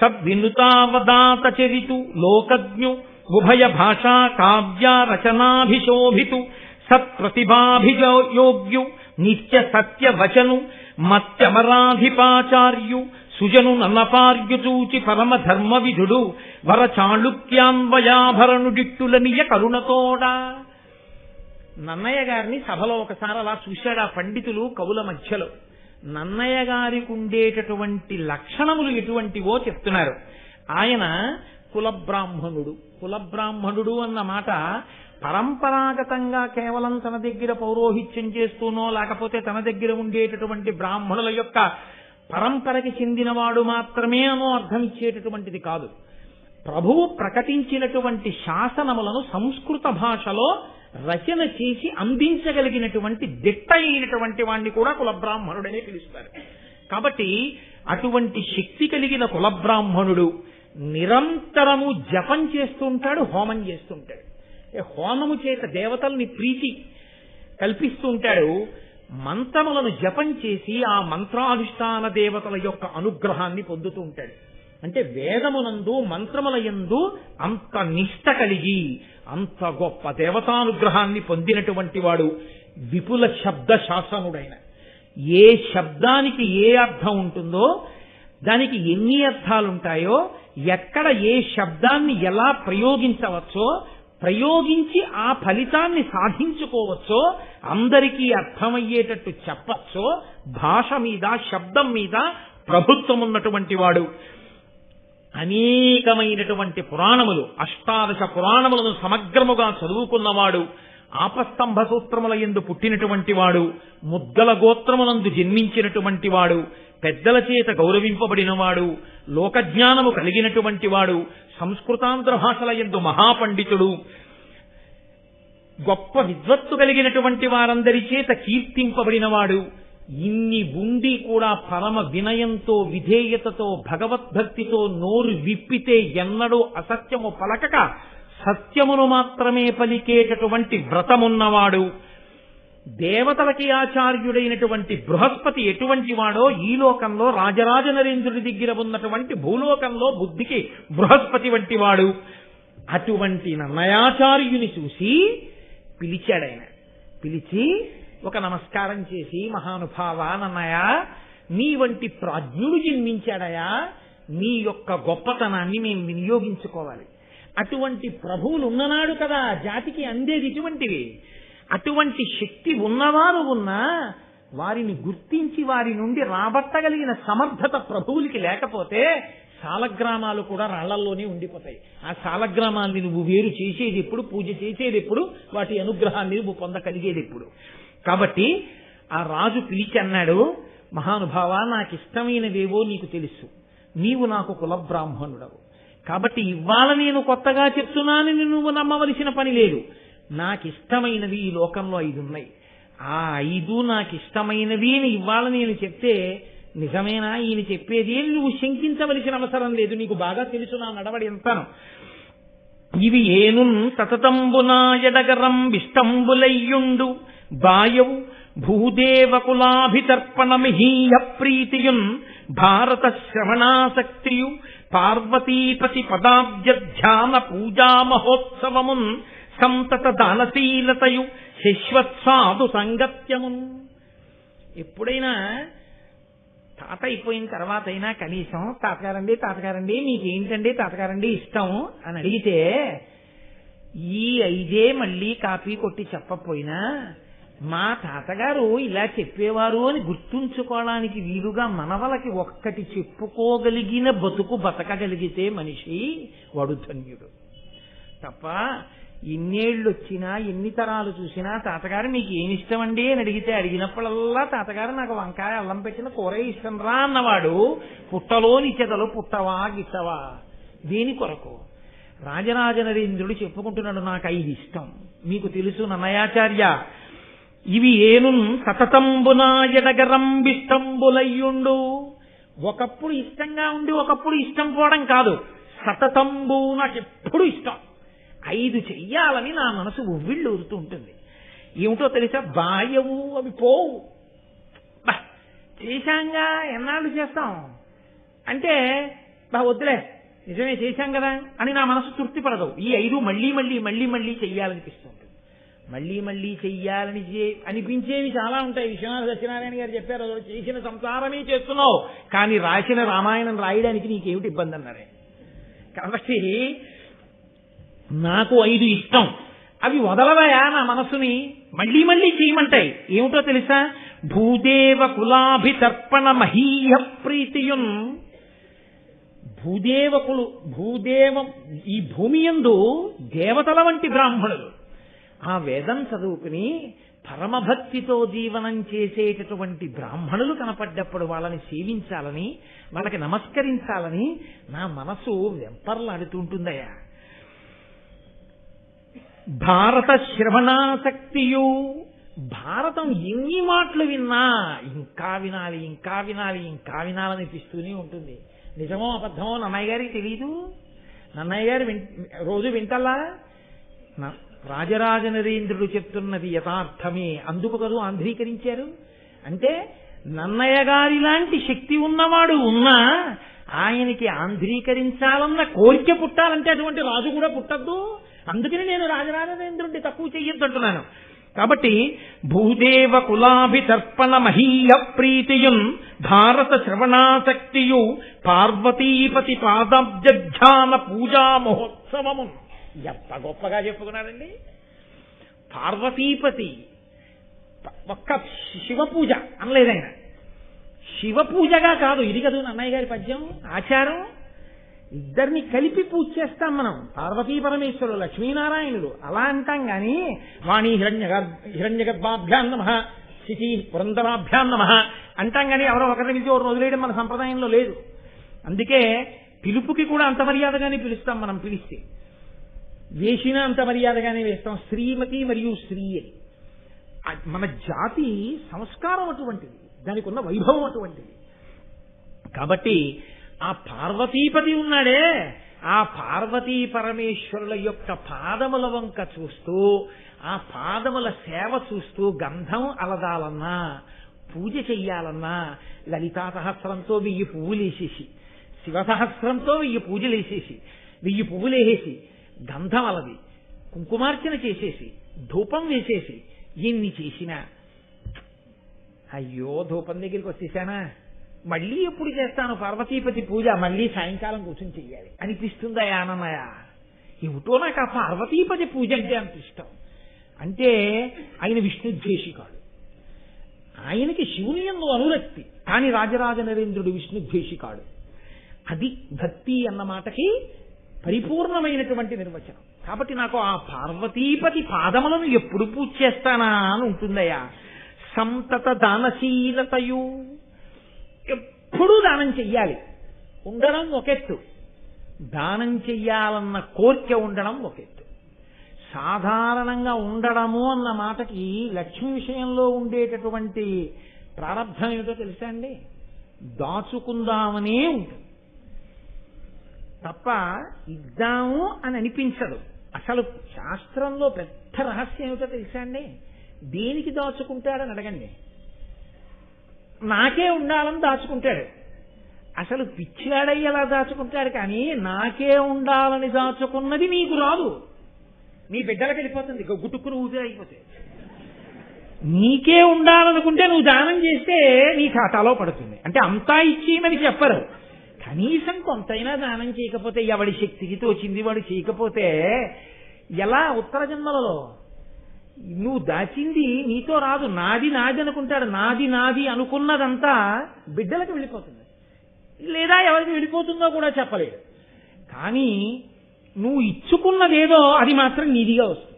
సద్వినుతావదాత చరితు లోకజ్ఞు ఉభయ భాషా కావ్య రచనాభిశోభితు సత్ప్రతిభాభియోగ్యు నిత్య సత్య వచను మత్యమరాధిపాచార్యు సుజను నన్నపార్యు చూచి పరమ ధర్మ విధుడు వర చాళుక్యాన్వయాభరణుడిట్టులనియ కరుణతోడా. నన్నయ్య గారిని సభలో ఒకసారి అలా చూశాడు ఆ పండితులు కవుల మధ్యలో. నన్నయ్య గారికి ఉండేటటువంటి లక్షణములు ఎటువంటివో చెప్తున్నారు. ఆయన కులబ్రాహ్మణుడు అన్న మాట పరంపరాగతంగా కేవలం తన దగ్గర పౌరోహిత్యం చేస్తూనో లేకపోతే తన దగ్గర ఉండేటటువంటి బ్రాహ్మణుల యొక్క పరంపరకి చెందినవాడు మాత్రమే అనో అర్థం ఇచ్చేటటువంటిది కాదు. ప్రభువు ప్రకటించినటువంటి శాసనములను సంస్కృత భాషలో రచన చేసి అందించగలిగినటువంటి దిట్ట అయినటువంటి వాణ్ణి కూడా కులబ్రాహ్మణుడనే పిలుస్తారు. కాబట్టి అటువంటి శక్తి కలిగిన కులబ్రాహ్మణుడు నిరంతరము జపం చేస్తుంటాడు, హోమం చేస్తుంటాడు. హోమము చేత దేవతల్ని ప్రీతి కల్పిస్తూ ఉంటాడు. మంత్రములను జపం చేసి ఆ మంత్రాధిష్టాన దేవతల యొక్క అనుగ్రహాన్ని పొందుతూ ఉంటాడు. అంటే వేదమునందు మంత్రముల యందు అంత నిష్ట కలిగి అంత గొప్ప దేవతానుగ్రహాన్ని పొందినటువంటి వాడు విపుల శబ్ద శాసనుడైన. ఏ శబ్దానికి ఏ అర్థం ఉంటుందో, దానికి ఎన్ని అర్థాలుంటాయో, ఎక్కడ ఏ శబ్దాన్ని ఎలా ప్రయోగించవచ్చో, ప్రయోగించి ఆ ఫలితాన్ని సాధించుకోవచ్చో, అందరికీ అర్థమయ్యేటట్టు చెప్పచ్చో, భాష మీద శబ్దం మీద ప్రభుత్వం ఉన్నటువంటి వాడు. అనేకమైనటువంటి పురాణములు, 18 పురాణములను సమగ్రముగా చదువుకున్నవాడు, ఆపస్తంభ సూత్రముల యందు పుట్టినటువంటి వాడు, ముద్గల గోత్రములందు జన్మించినటువంటి వాడు, పెద్దల చేత గౌరవింపబడినవాడు, లోకజ్ఞానము కలిగినటువంటి వాడు, సంస్కృతాంధ్ర భాషల యందు మహాపండితుడు, గొప్ప విద్వత్తు కలిగినటువంటి వారందరి చేత కీర్తింపబడినవాడు. ఇన్ని ఉండి కూడా పరమ వినయంతో విధేయతతో భగవద్భక్తితో నోరు విప్పితే ఎన్నడూ అసత్యము పలకక సత్యమును మాత్రమే పలికేటటువంటి వ్రతమున్నవాడు. దేవతలకి ఆచార్యుడైనటువంటి బృహస్పతి ఎటువంటి వాడో ఈ లోకంలో రాజరాజ నరేంద్రుడి దగ్గర ఉన్నటువంటి భూలోకంలో బుద్ధికి బృహస్పతి వంటి వాడు. అటువంటి నన్నయాచార్యుని చూసి పిలిచాడాయన. పిలిచి ఒక నమస్కారం చేసి, మహానుభావ నన్నయ, నీ వంటి ప్రాజ్ఞుడు జన్మించాడయా, నీ యొక్క గొప్పతనాన్ని మేము వినియోగించుకోవాలి. అటువంటి ప్రభువులు ఉన్ననాడు కదా జాతికి అందేది ఇటువంటివి. అటువంటి శక్తి ఉన్నవారు ఉన్నా వారిని గుర్తించి వారి నుండి రాబట్టగలిగిన సమర్థత ప్రభువులకి లేకపోతే సాలగ్రామాలు కూడా రాళ్లల్లోనే ఉండిపోతాయి. ఆ సాలగ్రామాన్ని నువ్వు వేరు చేసేది ఎప్పుడు, పూజ చేసేది ఎప్పుడు, వాటి అనుగ్రహాన్ని నువ్వు పొందగలిగేది ఎప్పుడు. కాబట్టి ఆ రాజు పిలిచి అన్నాడు, మహానుభావ, నాకు ఇష్టమైనవేవో నీకు తెలుసు. నీవు నాకు కులబ్రాహ్మణుడవు. కాబట్టి ఇవాళ నేను కొత్తగా చెప్తున్నానని నువ్వు నమ్మవలసిన పని లేదు. నాకు ఇష్టమైనవి ఈ లోకంలో 5 ఉన్నాయి. ఆ 5 నాకు ఇష్టమైనవి అని ఇవాళ నేను చెప్తే నిజమేనా ఈయన చెప్పేది అని నువ్వు శంకించవలసిన అవసరం లేదు. నీకు బాగా తెలుసు నా నడవడి ఎంతను. ఇవి ఏను తతతంబునా ఎడగరం విష్టంబులయ్యుండు బాయవు భూదేవకులాభితర్పణమిహీయ ప్రీతియున్ భారత శ్రవణాసక్తియు పార్వతీపతి పదాబ్జధ్యాన పూజా మహోత్సవమున్ సంతత దానశీలతయు శశ్వత్సాధు సంగత్యమున్. ఎప్పుడైనా తాత అయిపోయిన తర్వాత అయినా కనీసం తాతగారండి మీకేంటండి తాతగారండి ఇష్టం అని అడిగితే ఈ 5 మళ్ళీ కాపీ కొట్టి చెప్పపోయినా మా తాతగారు ఇలా చెప్పేవారు అని గుర్తుంచుకోవడానికి వీలుగా మనవలకి ఒక్కటి చెప్పుకోగలిగిన బతకగలిగితే మనిషి వాడు ధన్యుడు. తప్ప ఇన్నేళ్ళు వచ్చినా ఎన్ని తరాలు చూసినా తాతగారు మీకు ఏమి ఇష్టం అండి అని అడిగినప్పుడల్లా తాతగారు నాకు వంకాయ అల్లం పెట్టిన కూర ఇష్టం రా అన్నవాడు పుట్టలోని చెదలు పుట్టవా గిట్టవా దేని కొరకు? రాజరాజ నరేంద్రుడు చెప్పుకుంటున్నాడు నాకు 5 ఇష్టం. మీకు తెలుసు నన్నయాచార్య, ఇవి ఏను సతతంబునా ఎడగరంబిష్టంబులయ్యుండు. ఒకప్పుడు ఇష్టంగా ఉండి ఒకప్పుడు ఇష్టం పోవడం కాదు, సతతంబు నాకెప్పుడు ఇష్టం. 5 చెయ్యాలని నా మనసు ఉవ్విళ్ళు ఊరుతూ ఉంటుంది. ఏమిటో తెలుసా? బాయవు అవి పోవు. చేశాంగా ఎన్నాళ్ళు చేస్తాం అంటే వద్దులే నిజమే చేశాం కదా అని నా మనసు తృప్తి పడదు. ఈ 5 మళ్ళీ మళ్ళీ మళ్ళీ మళ్ళీ చెయ్యాలనిపిస్తుంటుంది. మళ్ళీ మళ్ళీ చెయ్యాలని అనిపించేవి చాలా ఉంటాయి. విశ్వనాథ సత్యనారాయణ గారు చెప్పారు, చేసిన సంసారమే చేస్తున్నావు కానీ రాసిన రామాయణం రాయడానికి నీకేమిటి ఇబ్బంది అన్నారే. కాబట్టి నాకు 5 ఇష్టం, అవి వదలవయా నా మనసుని మళ్ళీ మళ్ళీ చేయమంటాయి. ఏమిటో తెలుసా? భూదేవ కులాభితర్పణ మహీయ ప్రీతియున్. భూదేవం ఈ భూమి యందు దేవతల వంటి బ్రాహ్మణులు ఆ వేదం చదువుకుని పరమభక్తితో జీవనం చేసేటటువంటి బ్రాహ్మణులు కనపడ్డప్పుడు వాళ్ళని సేవించాలని వాళ్ళకి నమస్కరించాలని నా మనసు వెంపర్లాడుతుంటుందయ్యా. భారత శ్రవణాసక్తియు, భారతం ఎన్ని మాటలు విన్నా ఇంకా వినాలి ఇంకా వినాలి ఇంకా వినాలనిపిస్తూనే ఉంటుంది. నిజమో అబద్ధమో నన్నయ్య గారికి తెలీదు. నన్నయ్య గారు రోజు వింటల్లా రాజరాజ నరేంద్రుడు చెప్తున్నది యథార్థమే, అందుకు కదూ ఆంధ్రీకరించారు. అంటే నన్నయ్య గారి లాంటి శక్తి ఉన్నవాడు ఉన్నా ఆయనకి ఆంధ్రీకరించాలన్న కోరిక పుట్టాలంటే అటువంటి రాజు కూడా పుట్టద్దు. అందుకని నేను రాజరాజ నరేంద్రుడిని తక్కువ చెయ్యొద్దంటున్నాను. కాబట్టి భూదేవ కులాభితర్పణ మహీయ ప్రీతియున్ భారత శ్రవణాసక్తియు పార్వతీపతి పాదాబ్జధ్యాన పూజా మహోత్సవము. ఎంత గొప్పగా చెప్పుకున్నాడండి. పార్వతీపతి ఒక్క శివ పూజ అనలేదైనా, శివ పూజగా కాదు. ఇది కదా అన్నయ్య గారి పద్యం ఆచారం. ఇద్దరిని కలిపి పూజ చేస్తాం మనం. పార్వతీ పరమేశ్వరుడు లక్ష్మీనారాయణుడు అలా అంటాం గాని వాణి హిరణ్యగర్భాభ్యాం నమః శిశి పురంధరాభ్యాం నమః అంటాం గాని ఎవరో ఒకరి నుంచి ఒకరు వదిలేయడం మన సంప్రదాయంలో లేదు. అందుకే పిలుపుకి కూడా అంత మర్యాదగానే పిలుస్తాం. మనం పిలిస్తే వేసిన అంత మర్యాదగానే వేస్తాం. శ్రీమతి మరియు శ్రీ అని మన జాతి సంస్కారం అటువంటిది, దానికి ఉన్న వైభవం అటువంటిది. కాబట్టి ఆ పార్వతీపతి ఉన్నాడే, ఆ పార్వతీ పరమేశ్వరుల యొక్క పాదముల వంక చూస్తూ ఆ పాదముల సేవ చూస్తూ గంధం అలదాలన్నా పూజ చెయ్యాలన్నా లలితా సహస్రంతో 1000 పువ్వులేసేసి, శివసహస్రంతో 1000 పూజలేసేసి 1000 పువ్వులేసేసి గంధం అలది కుంకుమార్చన చేసేసి ధూపం వేసేసి ఎన్ని చేసినా అయ్యో ధూపం దగ్గరికి వచ్చేసానా మళ్ళీ ఎప్పుడు చేస్తాను పార్వతీపతి పూజ, మళ్ళీ సాయంకాలం కూర్చొని చెయ్యాలి అనిపిస్తుందా ఆనమయ. ఏమిటో నాకు ఆ పార్వతీపతి పూజ అంటే అంత ఇష్టం. అంటే ఆయన విష్ణుద్వేషికాడు, ఆయనకి శివుని యందు అనురక్తి, కానీ రాజరాజ నరేంద్రుడు విష్ణుద్వేషికాడు. అది భక్తి అన్న మాటకి పరిపూర్ణమైనటువంటి నిర్వచనం. కాబట్టి నాకు ఆ పార్వతీపతి పాదములను ఎప్పుడు పూజ చేస్తానా అని ఉంటుందయ్యా. సంతత దానశీలతయు, ఎప్పుడూ దానం చెయ్యాలి. ఉండడం ఒకెత్తు, దానం చెయ్యాలన్న కోరిక ఉండడం ఒకెత్తు. సాధారణంగా ఉండడము అన్న మాటకి లక్ష్మి విషయంలో ఉండేటటువంటి ప్రారంభం ఏమిటో తెలుసా అండి? దాచుకుందామనే ఉంటుంది తప్ప ఇద్దాము అని అనిపించదు. అసలు శాస్త్రంలో పెద్ద రహస్యం ఏమిటో తెలుసా అండి? దేనికి దాచుకుంటాడని అడగండి. నాకే ఉండాలని దాచుకుంటాడు. అసలు పిచ్చాడై ఎలా దాచుకుంటాడు, కానీ నాకే ఉండాలని దాచుకున్నది నీకు రాదు, నీ బిడ్డలకు వెళ్ళిపోతుంది, గుట్టుకుని ఊపిరి అయిపోతే. నీకే ఉండాలనుకుంటే నువ్వు దానం చేస్తే నీ ఖాతాలో పడుతుంది. అంటే అంతా ఇచ్చేయమని చెప్పరు, కనీసం కొంతైనా దానం చేయకపోతే, ఎవడి శక్తికి తోచింది వాడు చేయకపోతే ఎలా? ఉత్తర జన్మలలో నువ్వు దాచింది నీతో రాదు, నాది నాది అనుకుంటాడు. నాది నాది అనుకున్నదంతా బిడ్డలకు వెళ్ళిపోతుంది, లేదా ఎవరికి వెళ్ళిపోతుందో కూడా చెప్పలేడు. కానీ నువ్వు ఇచ్చుకున్నదేదో అది మాత్రం నీదిగా వస్తుంది.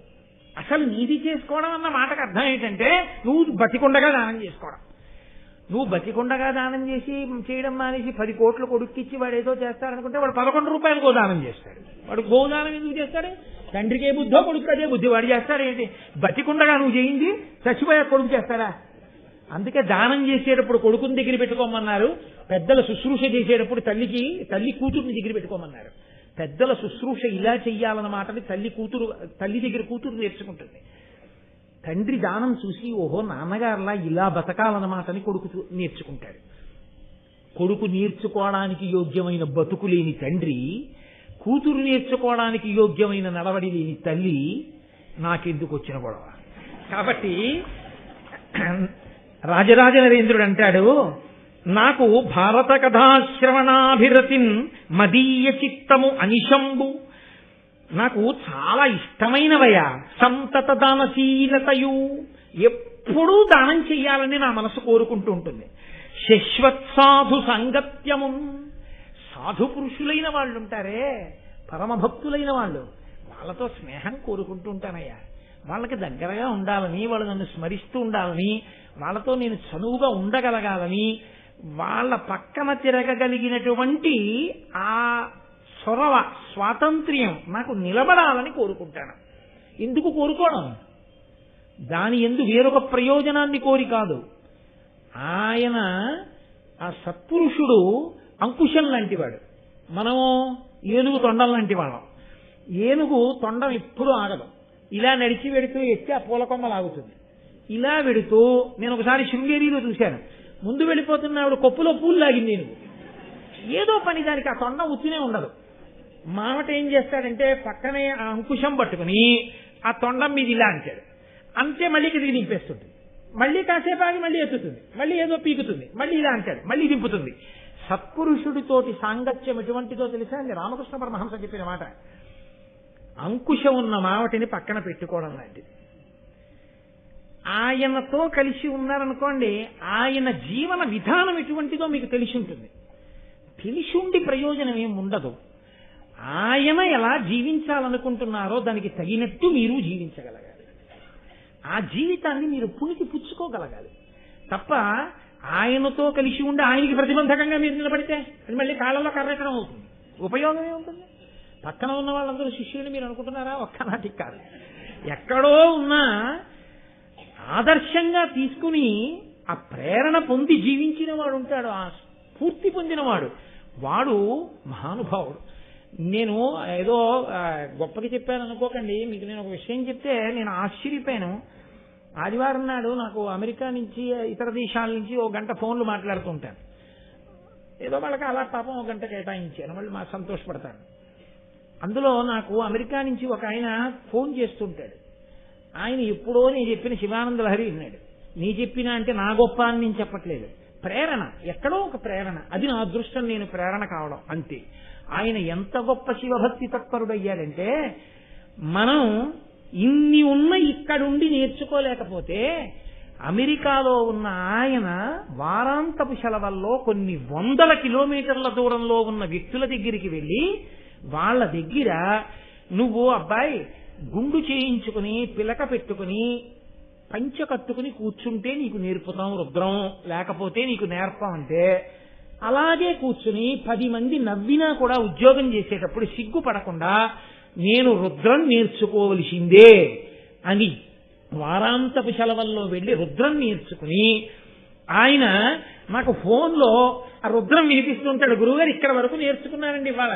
అసలు నీది చేసుకోవడం అన్న మాటకు అర్థం ఏంటంటే నువ్వు బతికుండగా దానం చేసుకోవడం. నువ్వు బతికుండగా దానం చేయడం మానేసి 10 కోట్లు కొడుక్కిచ్చి వాడు ఏదో చేస్తాడనుకుంటే వాడు 11 రూపాయలు దానం చేస్తాడు. వాడు గోదానం ఎందుకు చేస్తాడు? తండ్రికి ఏ బుద్ధో కొడుకు అదే బుద్ధి, వాడు చేస్తాడు ఏంటి? బతికుండగా నువ్వు చేయింది చచ్చిపోయా కొడుకు చేస్తాడా? అందుకే దానం చేసేటప్పుడు కొడుకుని దగ్గర పెట్టుకోమన్నారు, పెద్దల శుశ్రూష చేసేటప్పుడు తల్లి కూతురుని దగ్గర పెట్టుకోమన్నారు. పెద్దల శుశ్రూష ఇలా చెయ్యాలన్న మాటని తల్లి దగ్గర కూతురు నేర్చుకుంటుంది. తండ్రి దానం చూసి ఓహో నాన్నగారులా ఇలా బతకాలన్నమాటని కొడుకు నేర్చుకుంటాడు. కొడుకు నేర్చుకోవడానికి యోగ్యమైన బతుకు లేని తండ్రి, కూతురు నేర్చుకోవడానికి యోగ్యమైన నడవడి లేని తల్లి, నాకెందుకు వచ్చిన గొడవ? కాబట్టి రాజరాజ నరేంద్రుడు అంటాడు, నాకు భారత కథాశ్రవణాభిరతిన్ మదీయ చిత్తము అనిశంబు, నాకు చాలా ఇష్టమైనవయా సంతత దానశీలతయు, ఎప్పుడూ దానం చెయ్యాలని నా మనసు కోరుకుంటూ ఉంటుంది. శశ్వత్సాధు సంగత్యము, సాధు పురుషులైన వాళ్ళు ఉంటారే, పరమభక్తులైన వాళ్ళు, వాళ్ళతో స్నేహం కోరుకుంటూ ఉంటానయ్యా. వాళ్ళకి దగ్గరగా ఉండాలని, వాళ్ళు నన్ను స్మరిస్తూ ఉండాలని, వాళ్ళతో నేను చనువుగా ఉండగలగాలని, వాళ్ళ పక్కన తిరగగలిగినటువంటి ఆ చొరవ స్వాతంత్ర్యం నాకు నిలబడాలని కోరుకుంటాను. ఎందుకు కోరుకోవడం? దాని ఎందు వేరొక ప్రయోజనాన్ని కోరి కాదు. ఆయన ఆ సత్పురుషుడు అంకుశం లాంటివాడు, మనము ఏనుగు తొండం లాంటి వాళ్ళం. ఏనుగు తొండం ఎప్పుడూ ఆగదు, ఇలా నడిచి వెడుతూ ఎత్తి ఆ పూల కొమ్మ లాగుతుంది. ఇలా వెడుతూ నేను ఒకసారి శృంగేరిలో చూశాను, ముందు వెళ్ళిపోతున్న ఆవిడ కొప్పులో పూలు లాగింది ఏనుగు. ఏదో పని దానికి, ఆ తొండం ఉత్తినే ఉండదు. మామట ఏం చేస్తాడంటే పక్కనే ఆ అంకుశం పట్టుకుని ఆ తొండం మీద ఇలా అంటాడు, అంతే మళ్ళీ తిరిగి దింపేస్తుంటుంది. మళ్ళీ కాసేపు ఆగి మళ్ళీ ఎత్తుతుంది, మళ్ళీ ఏదో పీకుతుంది, మళ్ళీ ఇలా అంటాడు, మళ్ళీ దింపుతుంది. సత్పురుషుడితోటి సాంగత్యం ఎటువంటిదో తెలుసా? రామకృష్ణ పరమహంస చెప్పిన మాట, అంకుశం ఉన్న మావటిని పక్కన పెట్టుకోవడం లాంటిది. ఆయనతో కలిసి ఉన్నారనుకోండి, ఆయన జీవన విధానం ఎటువంటిదో మీకు తెలిసి ఉంటుంది. తెలిసి ఉండి ప్రయోజనం ఏం ఉండదు. ఆయన ఎలా జీవించాలనుకుంటున్నారో దానికి తగినట్టు మీరు జీవించగలగాలి. ఆ జీవితాన్ని మీరు పుణికి పుచ్చుకోగలగాలి తప్ప ఆయనతో కలిసి ఉండి ఆయనకి ప్రతిబంధకంగా మీరు నిలబడితే అది మళ్ళీ కాళ్ళలో కర్రెట్టడం అవుతుంది. ఉపయోగం ఏముంటుంది? పక్కన ఉన్న వాళ్ళందరూ శిష్యుని మీరు అనుకుంటున్నారా? ఒక్కనాటికి కాదు. ఎక్కడో ఉన్నా ఆదర్శంగా తీసుకుని ఆ ప్రేరణ పొంది జీవించిన వాడు ఉంటాడు, ఆ స్ఫూర్తి పొందినవాడు, వాడు మహానుభావుడు. నేను ఏదో గొప్పకి చెప్పాను అనుకోకండి, మీకు నేను ఒక విషయం చెప్తే నేను ఆశ్చర్యపోయాను. ఆదివారం నాడు నాకు అమెరికా నుంచి ఇతర దేశాల నుంచి 1 గంట ఫోన్లు మాట్లాడుతూ ఉంటాను. ఏదో వాళ్ళకి అలా పాపం 1 గంట కేటాయించాను, వాళ్ళు మా సంతోషపడతాను. అందులో నాకు అమెరికా నుంచి ఒక ఆయన ఫోన్ చేస్తుంటాడు. ఆయన ఎప్పుడో నేను చెప్పిన శివానంద లహరి విన్నాడు. నీ చెప్పినా అంటే నా గొప్ప అని నేను చెప్పట్లేదు, ప్రేరణ, ఎక్కడో ఒక ప్రేరణ, అది నా అదృష్టం, నేను ప్రేరణ కావడం అంతే. ఆయన ఎంత గొప్ప శివభక్తి తత్పరుడయ్యాడంటే, మనం ఇన్ని ఉన్న ఇక్కడుండి నేర్చుకోలేకపోతే అమెరికాలో ఉన్న ఆయన వారాంతపు సెలవుల్లో కొన్ని 100 కిలోమీటర్ల దూరంలో ఉన్న వ్యక్తుల దగ్గరికి వెళ్ళి వాళ్ళ దగ్గర నువ్వు అబ్బాయి గుండు చేయించుకుని పిలక పెట్టుకుని పంచ కట్టుకుని కూర్చుంటే నీకు నేర్పుతాం రుద్రం, లేకపోతే నీకు నేర్పం అంటే అలాగే కూర్చుని 10 మంది నవ్వినా కూడా ఉద్యోగం చేసేటప్పుడు సిగ్గుపడకుండా నేను రుద్రం నేర్చుకోవలసిందే అని వారాంతపు సెలవుల్లో వెళ్ళి రుద్రం నేర్చుకుని ఆయన నాకు ఫోన్లో ఆ రుద్రం వినిపిస్తుంటాడు. గురువుగారు ఇక్కడ వరకు నేర్చుకున్నానండి ఇవాళ.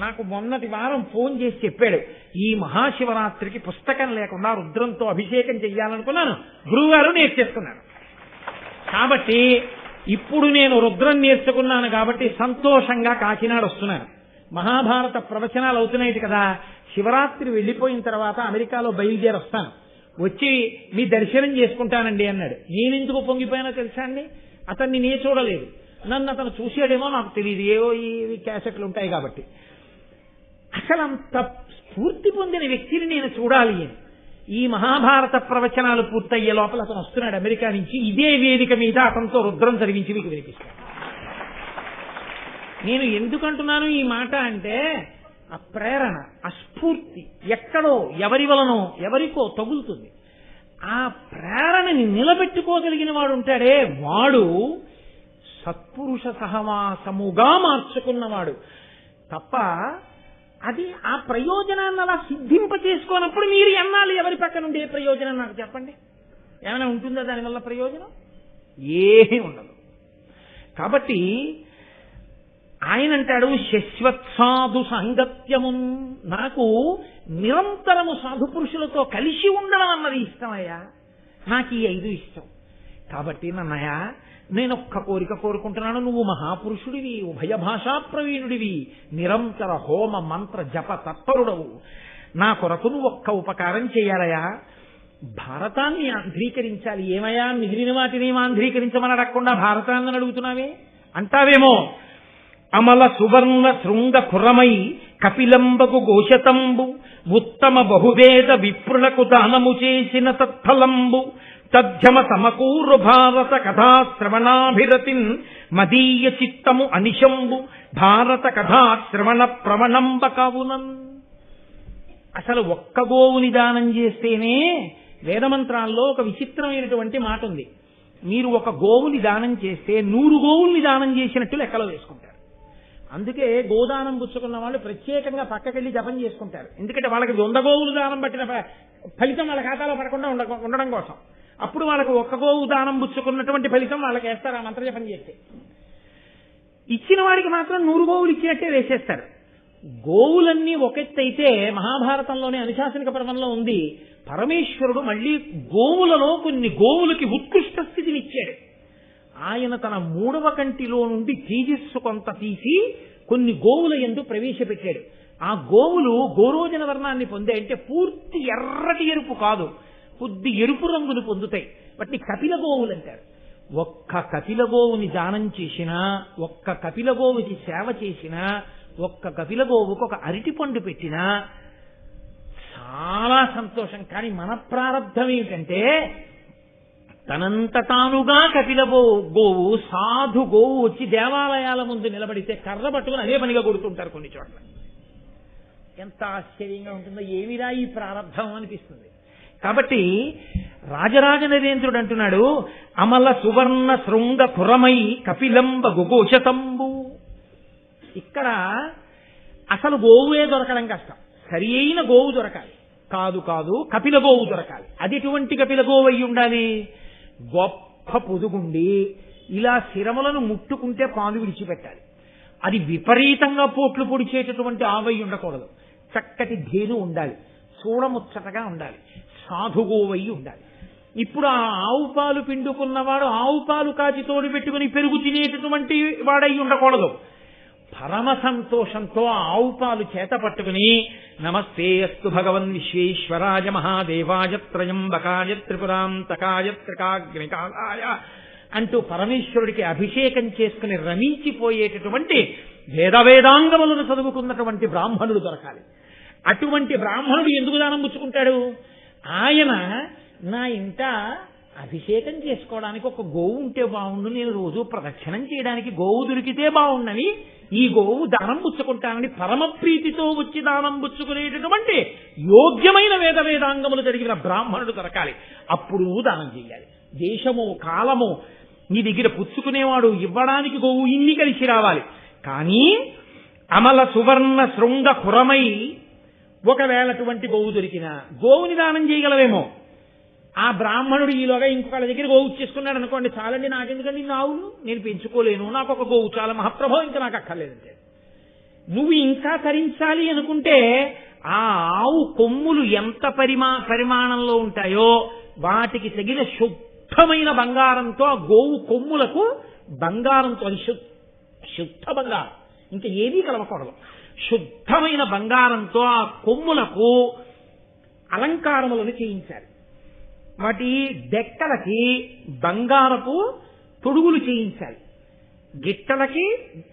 నాకు మొన్నటి వారం ఫోన్ చేసి చెప్పాడు, ఈ మహాశివరాత్రికి పుస్తకం లేకుండా రుద్రంతో అభిషేకం చెయ్యాలనుకున్నాను, గురువుగారు నేర్చేసుకున్నాను. కాబట్టి ఇప్పుడు నేను రుద్రం నేర్చుకున్నాను కాబట్టి సంతోషంగా కాకినాడ వస్తున్నాను. మహాభారత ప్రవచనాలు అవుతున్నాయి కదా, శివరాత్రి వెళ్ళిపోయిన తర్వాత అమెరికాలో బయలుదేరి వస్తాను, వచ్చి మీ దర్శనం చేసుకుంటానండి అన్నాడు. నేనెందుకు పొంగిపోయానో తెలుసా అండి, అతన్ని నే చూడలేదు, నన్ను అతను చూసాడేమో నాకు తెలియదు, ఏవో ఈ క్యాసెట్లు ఉంటాయి కాబట్టి. అసలు అంత స్ఫూర్తి పొందిన వ్యక్తిని నేను చూడాలి అని ఈ మహాభారత ప్రవచనాలు పూర్తయ్యే లోపల అతను వస్తున్నాడు అమెరికా నుంచి. ఇదే వేదిక మీద అతనితో రుద్రం చదివించి మీకు వినిపిస్తాను. నేను ఎందుకంటున్నాను ఈ మాట అంటే, ఆ ప్రేరణ, ఆ స్ఫూర్తి ఎక్కడో ఎవరి వలనో ఎవరికో తగులుతుంది. ఆ ప్రేరణని నిలబెట్టుకోగలిగిన వాడు ఉంటాడే, వాడు సత్పురుష సహవాసముగా మార్చుకున్నవాడు తప్ప అది ఆ ప్రయోజనాన్ని అలా సిద్ధింప చేసుకోనప్పుడు మీరు ఎన్నాళ్ళు ఎవరి పక్కన ఉండే ప్రయోజనం నాకు చెప్పండి. ఏమైనా ఉంటుందా దానివల్ల ప్రయోజనం? ఏమీ ఉండదు. కాబట్టి ఆయన అంటాడు, శశ్వత్సాధు సాంగత్యము, నాకు నిరంతరము సాధు పురుషులతో కలిసి ఉండడం అన్నది ఇష్టమయ్యా, నాకు ఈ 5 ఇష్టం. కాబట్టి నన్నయ్య నేను ఒక్క కోరిక కోరుకుంటున్నాను, నువ్వు మహాపురుషుడివి, ఉభయ భాషా ప్రవీణుడివి, నిరంతర హోమ మంత్ర జప తత్పరుడవు, నా కొరకు నువ్వు ఒక్క ఉపకారం చేయాలయా, భారతాన్ని ఆంధ్రీకరించాలి. ఏమయ్యా మిగిలిన వాటిని ఆంధ్రీకరించమని అడగకుండా భారతాన్ని అడుగుతున్నావే అంటావేమో. అమల సువర్ణ శృంగ ఖురమై కపిలంబకు గోశతంబు, ఉత్తమ బహువేద విప్రులకు దానము చేసిన తత్ఫలంబు, తథ్యమ సమకూరు భారత కథాశ్రవణాభిరతిన్ మదీయ చిత్తము అనిశంబు, భారత కథాశ్రవణ ప్రవణంబ కావునన్. అసలు ఒక్క గోవుని దానం చేస్తేనే, వేదమంత్రాల్లో ఒక విచిత్రమైనటువంటి మాట ఉంది, మీరు ఒక గోవుని దానం చేస్తే 100 గోవుల్ని దానం చేసినట్టు లెక్కలో వేసుకుంటారు. అందుకే గోదానం పుచ్చుకున్న వాళ్ళు ప్రత్యేకంగా పక్కకెళ్ళి జపం చేసుకుంటారు. ఎందుకంటే వాళ్ళకి 100 గోవులు దానం పట్టిన ఫలితం వాళ్ళ ఖాతాలో పడకుండా ఉండడం కోసం. అప్పుడు వాళ్ళకు ఒక్క గోవు దానం పుచ్చుకున్నటువంటి ఫలితం వాళ్ళకి వేస్తారు ఆ మంత్రజపం చేస్తే. ఇచ్చిన వాడికి మాత్రం 100 గోవులు ఇచ్చినట్టే వేసేస్తారు. గోవులన్నీ ఒకెత్తైతే మహాభారతంలోనే అనుశాసనిక పర్వంలో ఉంది, పరమేశ్వరుడు మళ్లీ గోవులలో కొన్ని గోవులకి ఉత్కృష్ట స్థితిని ఇచ్చాడు. ఆయన తన 3వ కంటిలో నుండి తేజస్సు కొంత తీసి కొన్ని గోవుల యందు ప్రవేశపెట్టాడు. ఆ గోవులు గోరోజన వర్ణాన్ని పొందాయి. అంటే పూర్తి ఎర్రటి ఎరుపు కాదు, కొద్ది ఎరుపు రంగులు పొందుతాయి. వాటిని కపిల గోవులు అంటారు. ఒక్క కపిల గోవుని దానం చేసినా, ఒక్క కపిల గోవుకి సేవ చేసినా, ఒక్క కపిల గోవుకు ఒక అరటిపండు పెట్టినా చాలా సంతోషం. కానీ మన ప్రారంభం ఏమిటంటే, తనంత తానుగా కపిల గోవు సాధు గోవు వచ్చి దేవాలయాల ముందు నిలబడితే కర్ర పట్టుకుని అదే పనిగా కొడుతుంటారు కొన్ని చోట్ల. ఎంత ఆశ్చర్యంగా ఉంటుందో, ఏమిరా ఈ ప్రారంభం అనిపిస్తుంది. కాబట్టి రాజరాజ నరేంద్రుడు అంటున్నాడు, అమల సువర్ణ శృంగ ఖురమై కపిలంబ గుఘోషతంబు. ఇక్కడ అసలు గోవువే దొరకడం కష్టం, సరి అయిన గోవు దొరకాలి. కాదు కపిల గోవు దొరకాలి. అది ఎటువంటి కపిల గోవు అయి ఉండాలి? గొప్ప పొదుగుండి ఇలా శిరములను ముట్టుకుంటే పాలు విడిచిపెట్టాలి. అది విపరీతంగా పోట్లు పొడిచేటటువంటి ఆవై ఉండకూడదు. చక్కటి ధేను ఉండాలి, చూడముచ్చటగా ఉండాలి, సాధుగోవయ్యి ఉండాలి. ఇప్పుడు ఆ ఆవు పాలు పిండుకున్నవాడు ఆవు పాలు కాచి తోడు పెట్టుకుని పెరుగు తినేటటువంటి వాడై ఉండకూడదు. పరమ సంతోషంతో ఆవు పాలు చేత పట్టుకుని నమస్తే అస్తు భగవన్ విశ్వేశ్వరాయ మహాదేవాయ త్రయంబకాయ త్రిపురాంతకాయ త్రికాగ్నికాలాయ అంటూ పరమేశ్వరుడికి అభిషేకం చేసుకుని రమించిపోయేటటువంటి వేదాంగములను చదువుకున్నటువంటి బ్రాహ్మణుడు దొరకాలి. అటువంటి బ్రాహ్మణుడు ఎందుకు దానం పుచ్చుకుంటాడు? ఆయన నా ఇంట అభిషేకం చేసుకోవడానికి ఒక గోవు ఉంటే బాగుండు, నేను రోజు ప్రదక్షిణం చేయడానికి గోవు దొరికితే బాగుండని ఈ గోవు దానం పుచ్చుకుంటానని పరమ ప్రీతితో వచ్చి దానం పుచ్చుకునేటటువంటి యోగ్యమైన వేదాంగములు జరిగిన బ్రాహ్మణుడు దొరకాలి. అప్పుడు దానం చేయాలి. దేశము కాలము నీ దగ్గర పుచ్చుకునేవాడు ఇవ్వడానికి గోవు ఇన్ని కలిసి రావాలి. కానీ అమల సువర్ణ శృంగ ఖురమై ఒకవేళ అటువంటి గోవు దొరికినా గోవుని దానం చేయగలవేమో. ఆ బ్రాహ్మణుడు ఈలోగా ఇంకొకళ్ళ దగ్గర గోవు చేసుకున్నాడు అనుకోండి, చాలండి నాకెందుకండి ఇన్ని ఆవులు, నేను పెంచుకోలేను, నాకు ఒక గోవు చాలా మహాప్రభో, ఇంకా నాకు అక్కర్లేదంటే. నువ్వు ఇంకా తరించాలి అనుకుంటే ఆ ఆవు కొమ్ములు ఎంత పరిమాణంలో ఉంటాయో వాటికి తగిన శుద్ధమైన బంగారంతో ఆ గోవు కొమ్ములకు బంగారంతో, అది శుద్ధ బంగారం, ఇంకా ఏదీ కలవకూడదు, శుద్ధమైన బంగారంతో ఆ కొమ్ములకు అలంకారములను చేయించారు. వాటి డెక్కలకి బంగారపు తొడుగులు చేయించాలి. గిట్టలకి,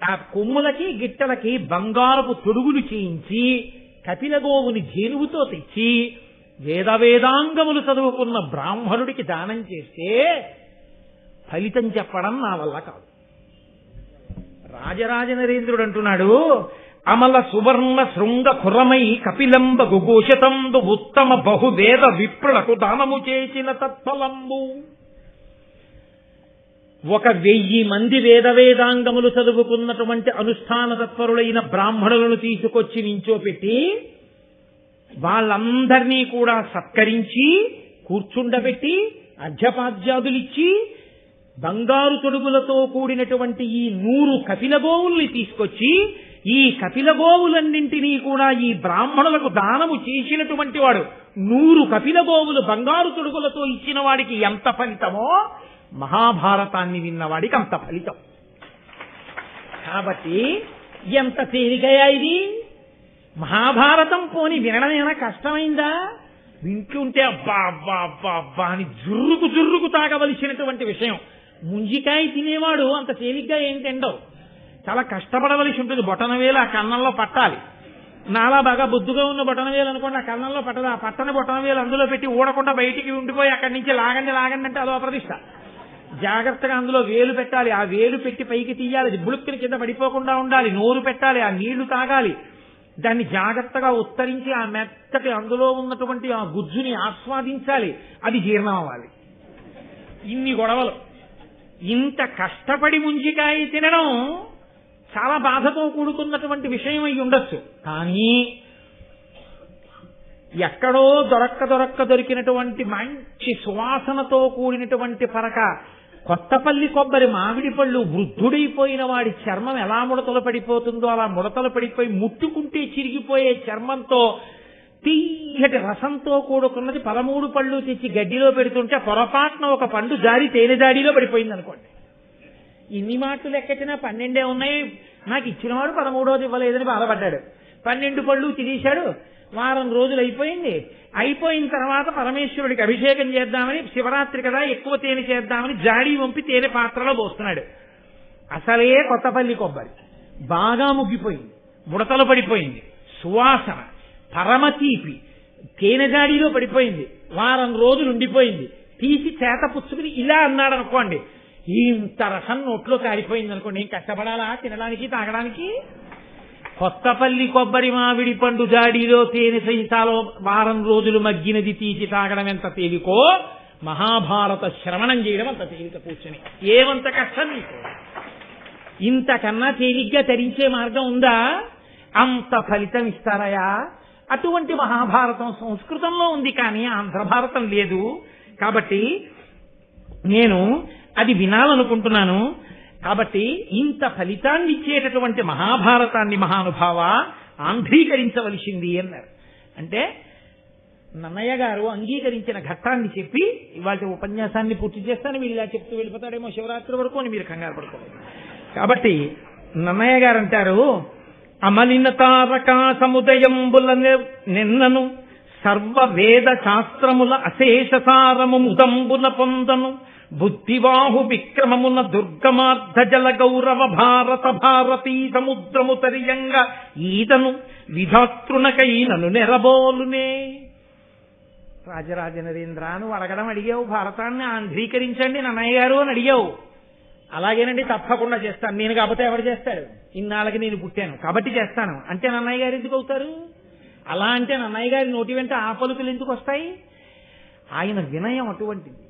ఆ కొమ్ములకి గిట్టలకి బంగారపు తొడుగులు చేయించి కపిలగోవుని జేనుగుతో తెచ్చి వేదాంగములు చదువుకున్న బ్రాహ్మణుడికి దానం చేస్తే ఫలితం చెప్పడం నా వల్ల కాదు. రాజరాజ నరేంద్రుడు అంటున్నాడు, అమల సువర్ణ శృంగ ఖురమై కపిలంబ గుఘోషతంబు ఉత్తమ బహువేద విప్రులకు దానము చేసిన తత్ఫలంబు. 1000 మంది వేదాంగములు చదువుకున్నటువంటి అనుష్ఠాన తత్పరులైన బ్రాహ్మణులను తీసుకొచ్చి నించోపెట్టి వాళ్ళందరినీ కూడా సత్కరించి కూర్చుండబెట్టి అర్ఘ్యపాద్యాదులిచ్చి బంగారు తొడుగులతో కూడినటువంటి ఈ 100 కపిలగోవుల్ని తీసుకొచ్చి ఈ కపిలగోవులన్నింటినీ కూడా ఈ బ్రాహ్మణులకు దానము చేసినటువంటి వాడు 100 కపిలగోవులు బంగారు తొడుగులతో ఇచ్చిన వాడికి ఎంత ఫలితమో మహాభారతాన్ని విన్నవాడికి అంత ఫలితం. కాబట్టి ఎంత తేలికయా ఇది? మహాభారతం పోని వినడమేనా కష్టమైందా? వింటుంటే అబ్బా అబ్బా అబ్బా అబ్బా అని జుర్రుకు తాగవలసినటువంటి విషయం. ముంజికాయ తినేవాడు అంత తేలిగ్గా ఏం తిండవు, చాలా కష్టపడవలసి ఉంటుంది. బొటనవేలు ఆ కన్నంలో పట్టాలి. నాలా బాగా బొద్దుగా ఉన్న బొటనవేలు అనుకోండి, ఆ కన్నంలో పట్టదు. ఆ పట్టని బొటనవేలు అందులో పెట్టి ఊడకుండా బయటికి ఉండిపోయి అక్కడి నుంచి లాగండి అంటే అదో అప్రదిష్ట. జాగ్రత్తగా అందులో వేలు పెట్టాలి, ఆ వేలు పెట్టి పైకి తీయాలి, బుడుక్కుని కింద పడిపోకుండా ఉండాలి, నోరు పెట్టాలి, ఆ నీళ్లు తాగాలి, దాన్ని జాగ్రత్తగా ఉత్తరించి ఆ మెత్తటి అందులో ఉన్నటువంటి ఆ గుజ్జుని ఆస్వాదించాలి, అది జీర్ణం అవ్వాలి. ఇన్ని గొడవలు. ఇంత కష్టపడి ముంజికాయ తినడం చాలా బాధతో కూడుకున్నటువంటి విషయం అయి ఉండొచ్చు. కానీ ఎక్కడో దొరికినటువంటి మంచి సువాసనతో కూడినటువంటి పరక కొత్తపల్లి కొబ్బరి మామిడి పళ్ళు వృద్ధుడైపోయిన వాడి చర్మం ఎలా ముడతలు పడిపోతుందో అలా ముడతలు పడిపోయి ముట్టుకుంటే చిరిగిపోయే చర్మంతో తీయటి రసంతో కూడుకున్నది 13 పళ్ళు తెచ్చి గడ్డిలో పెడుతుంటే పొరపాటున ఒక పండు జారి తేనె జాడీలో పడిపోయింది అనుకోండి. ఇన్ని మాటలు లెక్కెట్టినా 12 ఉన్నాయి. నాకు ఇచ్చినవాడు 13వది ఇవ్వలేదని బాధపడ్డాడు. 12 పళ్ళు తినేశాడు. వారం రోజులు అయిపోయిన తర్వాత పరమేశ్వరుడికి అభిషేకం చేద్దామని, శివరాత్రి కదా ఎక్కువ తేనె చేద్దామని జాడీ వంపి తేనె పాత్రలో పోస్తున్నాడు. అసలే కొత్తపల్లి కొబ్బరి బాగా ముగ్గిపోయింది, ముడతలు పడిపోయింది, సువాసన పరమ తీపి, తేనె జాడీలో పడిపోయింది, వారం రోజులు ఉండిపోయింది. తీసి చేత పుచ్చుకుని ఇలా అన్నాడు అనుకోండి, ఇంత రసం నోట్లో కారిపోయింది అనుకోండి, ఏం కష్టపడాలా తినడానికి తాగడానికి? కొత్తపల్లి కొబ్బరి మామిడి పండు జాడీలో తేనె సహితాలో వారం రోజులు మగ్గినది తీసి తాగడం ఎంత తేలికో మహాభారత శ్రవణం చేయడం అంత తేలిక. కూర్చొని ఏమంత కష్టం నీకు? ఇంతకన్నా తేలిగ్గా తరించే మార్గం ఉందా? అంత ఫలితం ఇస్తారయా? అటువంటి మహాభారతం సంస్కృతంలో ఉంది, కానీ ఆంధ్ర భారతం లేదు. కాబట్టి నేను అది వినాలనుకుంటున్నాను. కాబట్టి ఇంత ఫలితాన్ని ఇచ్చేటటువంటి మహాభారతాన్ని మహానుభావ ఆంధ్రీకరించవలసింది అన్నారు. అంటే నన్నయ్య గారు అంగీకరించిన ఘట్టాన్ని చెప్పి ఇవాళ ఉపన్యాసాన్ని పూర్తి చేస్తాను. వీళ్ళు ఇలా చెప్తూ వెళ్ళిపోతాడేమో శివరాత్రి వరకు అని మీరు కంగారు పడుకోలేదు. కాబట్టి నన్నయ్య గారు అంటారు, అమలిన తారకా సముదయంబుల నిన్నను సర్వ వేద శాస్త్రముల అశేష సారము ముదంబున పొందను బుద్ధివాహు విక్రమమున దుర్గమార్ధ జల గౌరవ భారత భారతీ సముద్రము తరియంగా ఈదను విధాతృనకై నన్ను నెరబోలునే. రాజరాజ నరేంద్ర నువ్వు అడిగావు, భారతాన్ని ఆంధ్రీకరించండి నన్నయ్య గారు అని అడిగావు. అలాగేనండి, తప్పకుండా చేస్తాను. నేను కాకపోతే ఎవరు చేస్తాడు? ఇన్నాళ్ళకి నేను పుట్టాను కాబట్టి చేస్తాను అంటే నన్నయ్య గారు ఎందుకు అవుతారు? అలా అంటే నన్నయ్య గారి నోటి వెంట ఆ పలుకులు ఎందుకు వస్తాయి? ఆయన వినయం అటువంటిది.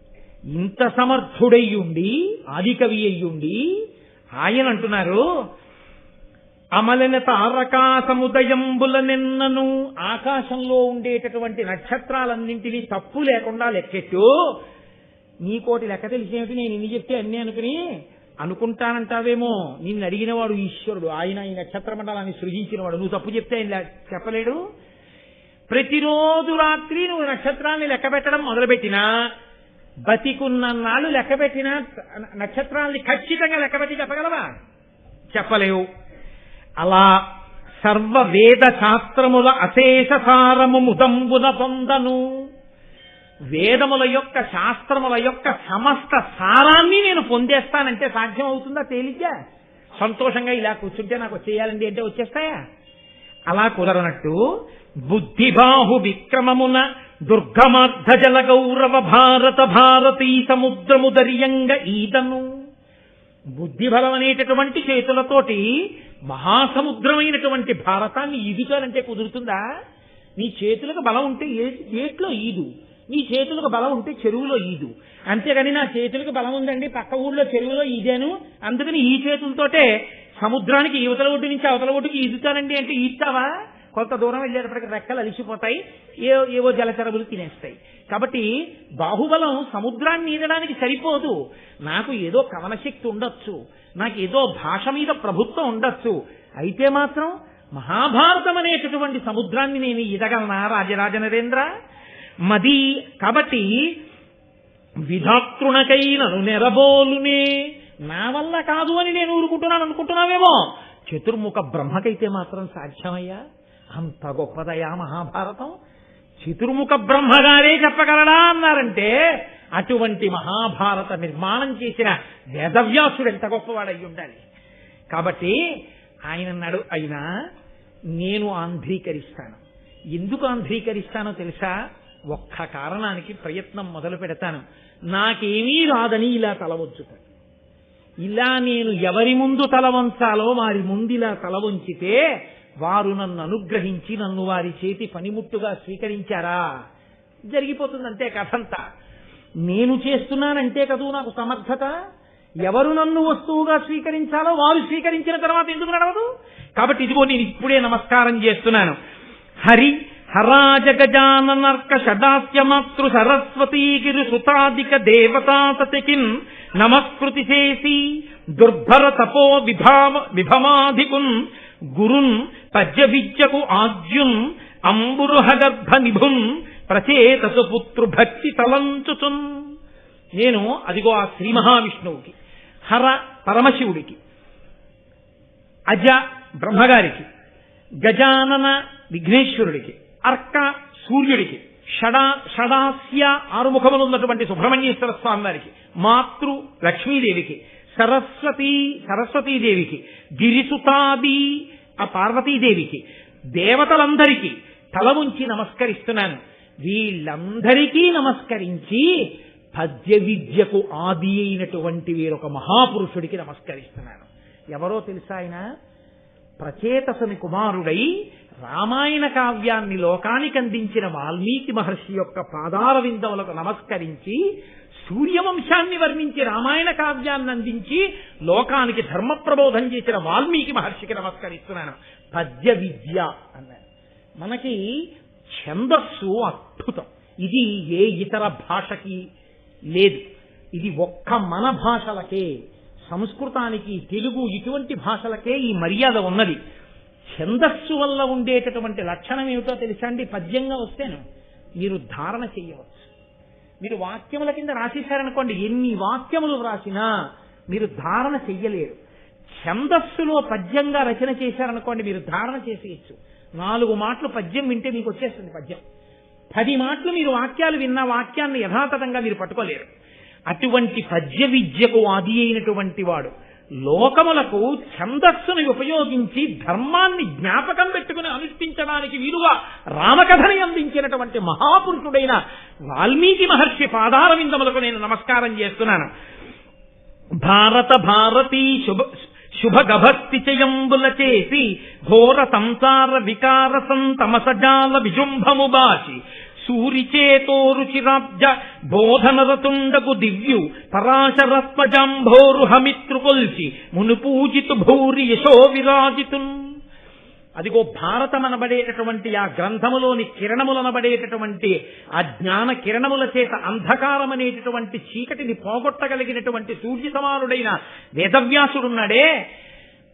ఇంత సమర్థుడయ్యుండి, ఆదికవి అయ్యుండి ఆయన అంటున్నారు, అమలన తారకా సముదయంబుల నిన్నను, ఆకాశంలో ఉండేటటువంటి నక్షత్రాలన్నింటినీ తప్పు లేకుండా లెక్కెట్టు. నీకోటి లెక్క తెలిసేమిటి, నేను ఇన్ని చెప్తే అన్నీ అనుకుంటానంటావేమో. నిన్ను అడిగినవాడు ఈశ్వరుడు, ఆయన ఈ నక్షత్ర మండలాన్ని సృజించినవాడు. నువ్వు తప్పు చెప్తే ఆయన చెప్పలేడు. ప్రతిరోజు రాత్రి నువ్వు నక్షత్రాన్ని లెక్క పెట్టడం మొదలుపెట్టినా బతికున్నాళ్ళు లెక్క పెట్టిన నక్షత్రాలని ఖచ్చితంగా లెక్కపెట్టి చెప్పగలవా? చెప్పలేవు. అలా సర్వ వేద శాస్త్రముల అశేష సారము ముదంబున పొందను. వేదముల యొక్క శాస్త్రముల యొక్క సమస్త సారాన్ని నేను పొందేస్తానంటే సాధ్యం అవుతుందా? తేలిగ్గా సంతోషంగా ఇలా కూర్చుంటే నాకు వచ్చేయాలండి అంటే వచ్చేస్తాయా? అలా కుదరనట్టు బుద్ధిబాహు విక్రమమున దుర్గమార్ధజల గౌరవ భారతీ సముద్రము దర్యంగ ఈదను. బుద్ధిబలం అనేటటువంటి చేతులతోటి మహాసముద్రమైనటువంటి భారతాన్ని ఈదుతానంటే కుదురుతుందా? నీ చేతులకు బలం ఉంటే ఏట్లో ఈదు, నీ చేతులకు బలం ఉంటే చెరువులో ఈదు. అంతేగాని నా చేతులకు బలం ఉందండి, పక్క ఊళ్ళో చెరువులో ఈదాను, అందుకని ఈ చేతులతోటే సముద్రానికి యువతల ఒడ్డు నుంచి అవతల ఒడ్డుకి ఈదుతానండి అంటే ఈదుతావా? కొంత దూరం వెళ్ళేటప్పటికి రెక్కలు అలిసిపోతాయి, ఏవో జలచరములు తినేస్తాయి. కాబట్టి బాహుబలం సముద్రాన్ని ఈదడానికి సరిపోదు. నాకు ఏదో కవనశక్తి ఉండొచ్చు, నాకు ఏదో భాష మీద ప్రభుత్వం ఉండొచ్చు, అయితే మాత్రం మహాభారతం అనేటటువంటి సముద్రాన్ని నేను ఈదగలనా రాజరాజ నరేంద్ర? మది కాబట్టి విధాతృణకైనను నెరబోలునే. నా వల్ల కాదు అని నేను ఊరుకుంటున్నాను అనుకుంటున్నావేమో, చతుర్ముఖ బ్రహ్మకైతే మాత్రం సాధ్యమయ్యా? అంత గొప్పదయా మహాభారతం? చతుర్ముఖ బ్రహ్మగారే చెప్పగలడా అన్నారంటే అటువంటి మహాభారత నిర్మాణం చేసిన వేదవ్యాసుడు ఎంత గొప్పవాడై ఉండాలి. కాబట్టి ఆయన అన్నాడు, అయినా నేను ఆంధ్రీకరిస్తాను. ఎందుకు ఆంధ్రీకరిస్తానో తెలుసా? ఒక్క కారణానికి ప్రయత్నం మొదలు పెడతాను. నాకేమీ రాదని ఇలా తల వంచుతాను. ఇలా నేను ఎవరి ముందు తల వంచాలో వారి ముందు ఇలా తల వంచితే వారు నన్ను అనుగ్రహించి నన్ను వారి చేతి పనిముట్టుగా స్వీకరించారా, జరిగిపోతుందంటే కథంతా. నేను చేస్తున్నానంటే కదూ నాకు సమర్థత. ఎవరు నన్ను వస్తువుగా స్వీకరించాలో వారు స్వీకరించిన తర్వాత ఎందుకు నడవదు? కాబట్టి ఇదిగో నేను ఇప్పుడే నమస్కారం చేస్తున్నాను. హరి హరాజ గజాననర్క షడాస్యమాతృ సరస్వతీగిరి సుతాదిక దేవతాతతికిన్ నమస్కృతి చేసి దుర్భర తపో విభవాధికున్ గురున్ పద్య విద్యకు ఆజ్యున్ అంబురుహగర్భ నిభున్ ప్రచేతసు పుత్రు భక్తి తలంచుచున్. నేను అదిగో ఆ శ్రీ మహావిష్ణువుకి, హర పరమశివుడికి, అజ బ్రహ్మగారికి, గజానన విఘ్నేశ్వరుడికి, అర్క సూర్యుడికి, షడాస్య ఆరుముఖములు ఉన్నటువంటి సుబ్రహ్మణ్యేశ్వర స్వామి వారికి, మాతృ లక్ష్మీదేవికి, సరస్వతీదేవికి, గిరిసుతాది ఆ పార్వతీదేవికి, దేవతలందరికీ తల ఉంచి నమస్కరిస్తున్నాను. వీళ్ళందరికీ నమస్కరించి పద్య విద్యకు ఆది అయినటువంటి వీరొక మహాపురుషుడికి నమస్కరిస్తున్నాను. ఎవరో తెలుసా? ఆయన ప్రచేతసుని కుమారుడై రామాయణ కావ్యాన్ని లోకానికి అందించిన వాల్మీకి మహర్షి యొక్క పాదాల విందములకు నమస్కరించి సూర్యవంశాన్ని వర్ణించి రామాయణ కావ్యాన్ని అందించి లోకానికి ధర్మ ప్రబోధం చేసిన వాల్మీకి మహర్షికి నమస్కరిస్తున్నాను. పద్య విద్య అన్నారు. మనకి ఛందస్సు అద్భుతం. ఇది ఏ ఇతర భాషకి లేదు. ఇది ఒక్క మన భాషలకే, సంస్కృతానికి, తెలుగు ఇటువంటి భాషలకే ఈ మర్యాద ఉన్నది. ఛందస్సు వల్ల ఉండేటటువంటి లక్షణం ఏమిటో తెలుసా అండి? పద్యంగా వస్తేను మీరు ధారణ చెయ్యవచ్చు. మీరు వాక్యముల కింద రాసేశారనుకోండి, ఎన్ని వాక్యములు రాసినా మీరు ధారణ చెయ్యలేరు. ఛందస్సులో పద్యంగా రచన చేశారనుకోండి, మీరు ధారణ చేసేయచ్చు. 4 మాటలు పద్యం వింటే మీకు వచ్చేస్తుంది పద్యం. 10 మాటలు మీరు వాక్యాలు విన్న వాక్యాన్ని యథాతథంగా మీరు పట్టుకోలేరు. అటువంటి పద్య విద్యకు ఆది అయినటువంటి వాడు లోకములకు ఛందస్సును ఉపయోగించి ధర్మాన్ని జ్ఞాపకం పెట్టుకుని అనుష్ఠించడానికి వీలుగా రామకథని అందించినటువంటి మహాపురుషుడైన వాల్మీకి మహర్షి పాదార విందములకు నేను నమస్కారం చేస్తున్నాను. భారతీ శుభగభక్తి చయంబుల చేసి ఘోర సంసార వికార సంతమసజాల విజృంభము బాచి సూరిచేతో రుచిరాబ్జ బోధనరతుండకు దివ్యు పరాశరత్మజంభోరుహమిత్రు కొల్చి మునుపూజితు భూరి యశో విరాజితున్. అదిగో భారతమనబడేటటువంటి ఆ గ్రంథములోని కిరణములనబడేటటువంటి ఆ జ్ఞాన కిరణముల చేత అంధకారం అనేటటువంటి చీకటిని పోగొట్టగలిగినటువంటి సూర్య సమానుడైన వేదవ్యాసుడున్నాడే,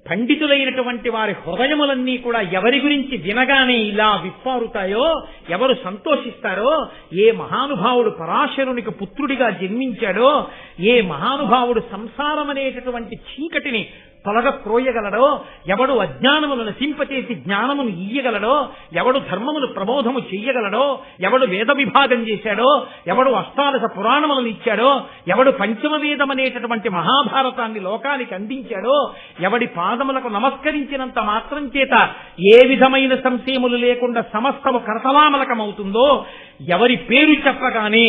పండితులైనటువంటి వారి హృదయములన్నీ కూడా ఎవరి గురించి వినగానే ఇలా విప్పారుతాయో, ఎవరు సంతోషిస్తారో, ఏ మహానుభావుడు పరాశరునికి పుత్రుడిగా జన్మించాడో, ఏ మహానుభావుడు సంసారం అనేటటువంటి చీకటిని తొలగ క్రోయగలడో, ఎవడు అజ్ఞానమును నశింపచేసి జ్ఞానమును ఇయ్యగలడో, ఎవడు ధర్మమును ప్రబోధము చెయ్యగలడో, ఎవడు వేద విభాగం చేశాడో, ఎవడు అష్టాదశ పురాణములను ఇచ్చాడో, ఎవడు పంచమ వేదమనేటటువంటి మహాభారతాన్ని లోకానికి అందించాడో, ఎవడి పాదములకు నమస్కరించినంత మాత్రం చేత ఏ విధమైన సంశయములు లేకుండా సమస్తము కరతలామలకమవుతుందో, ఎవరి పేరు చెప్పగానే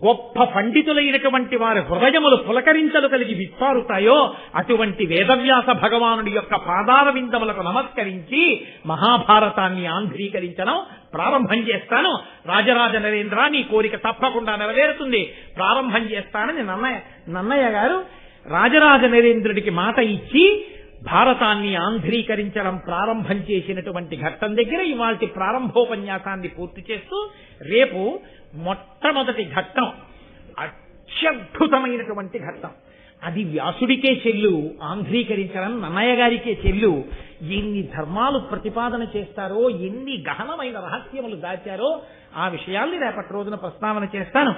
గొప్ప పండితులైనటువంటి వారి హృదయములు పులకరించలు కలిగి విప్పారుతాయో, అటువంటి వేదవ్యాస భగవానుడి యొక్క పాదార విందములకు నమస్కరించి మహాభారతాన్ని ఆంధ్రీకరించడం ప్రారంభం చేస్తాను. రాజరాజ నరేంద్ర, నీ కోరిక తప్పకుండా నెరవేరుతుంది, ప్రారంభం చేస్తానని నన్నయ్య గారు రాజరాజ నరేంద్రుడికి మాట ఇచ్చి భారతాన్ని ఆంధ్రీకరించడం ప్రారంభం చేసినటువంటి ఘట్టం దగ్గర ఇవాల్టి ప్రారంభోపన్యాసాన్ని పూర్తి చేస్తూ, రేపు మొట్టమొదటి ఘట్టం, అత్యద్భుతమైనటువంటి ఘట్టం, అది వ్యాసుడికే చెల్లు, ఆంధ్రీకరించడం నన్నయ్య గారికే చెల్లు. ఎన్ని ధర్మాలు ప్రతిపాదన చేస్తారో, ఎన్ని గహనమైన రహస్యములు దాచారో ఆ విషయాల్ని రేపటి రోజున ప్రస్తావన చేస్తాను.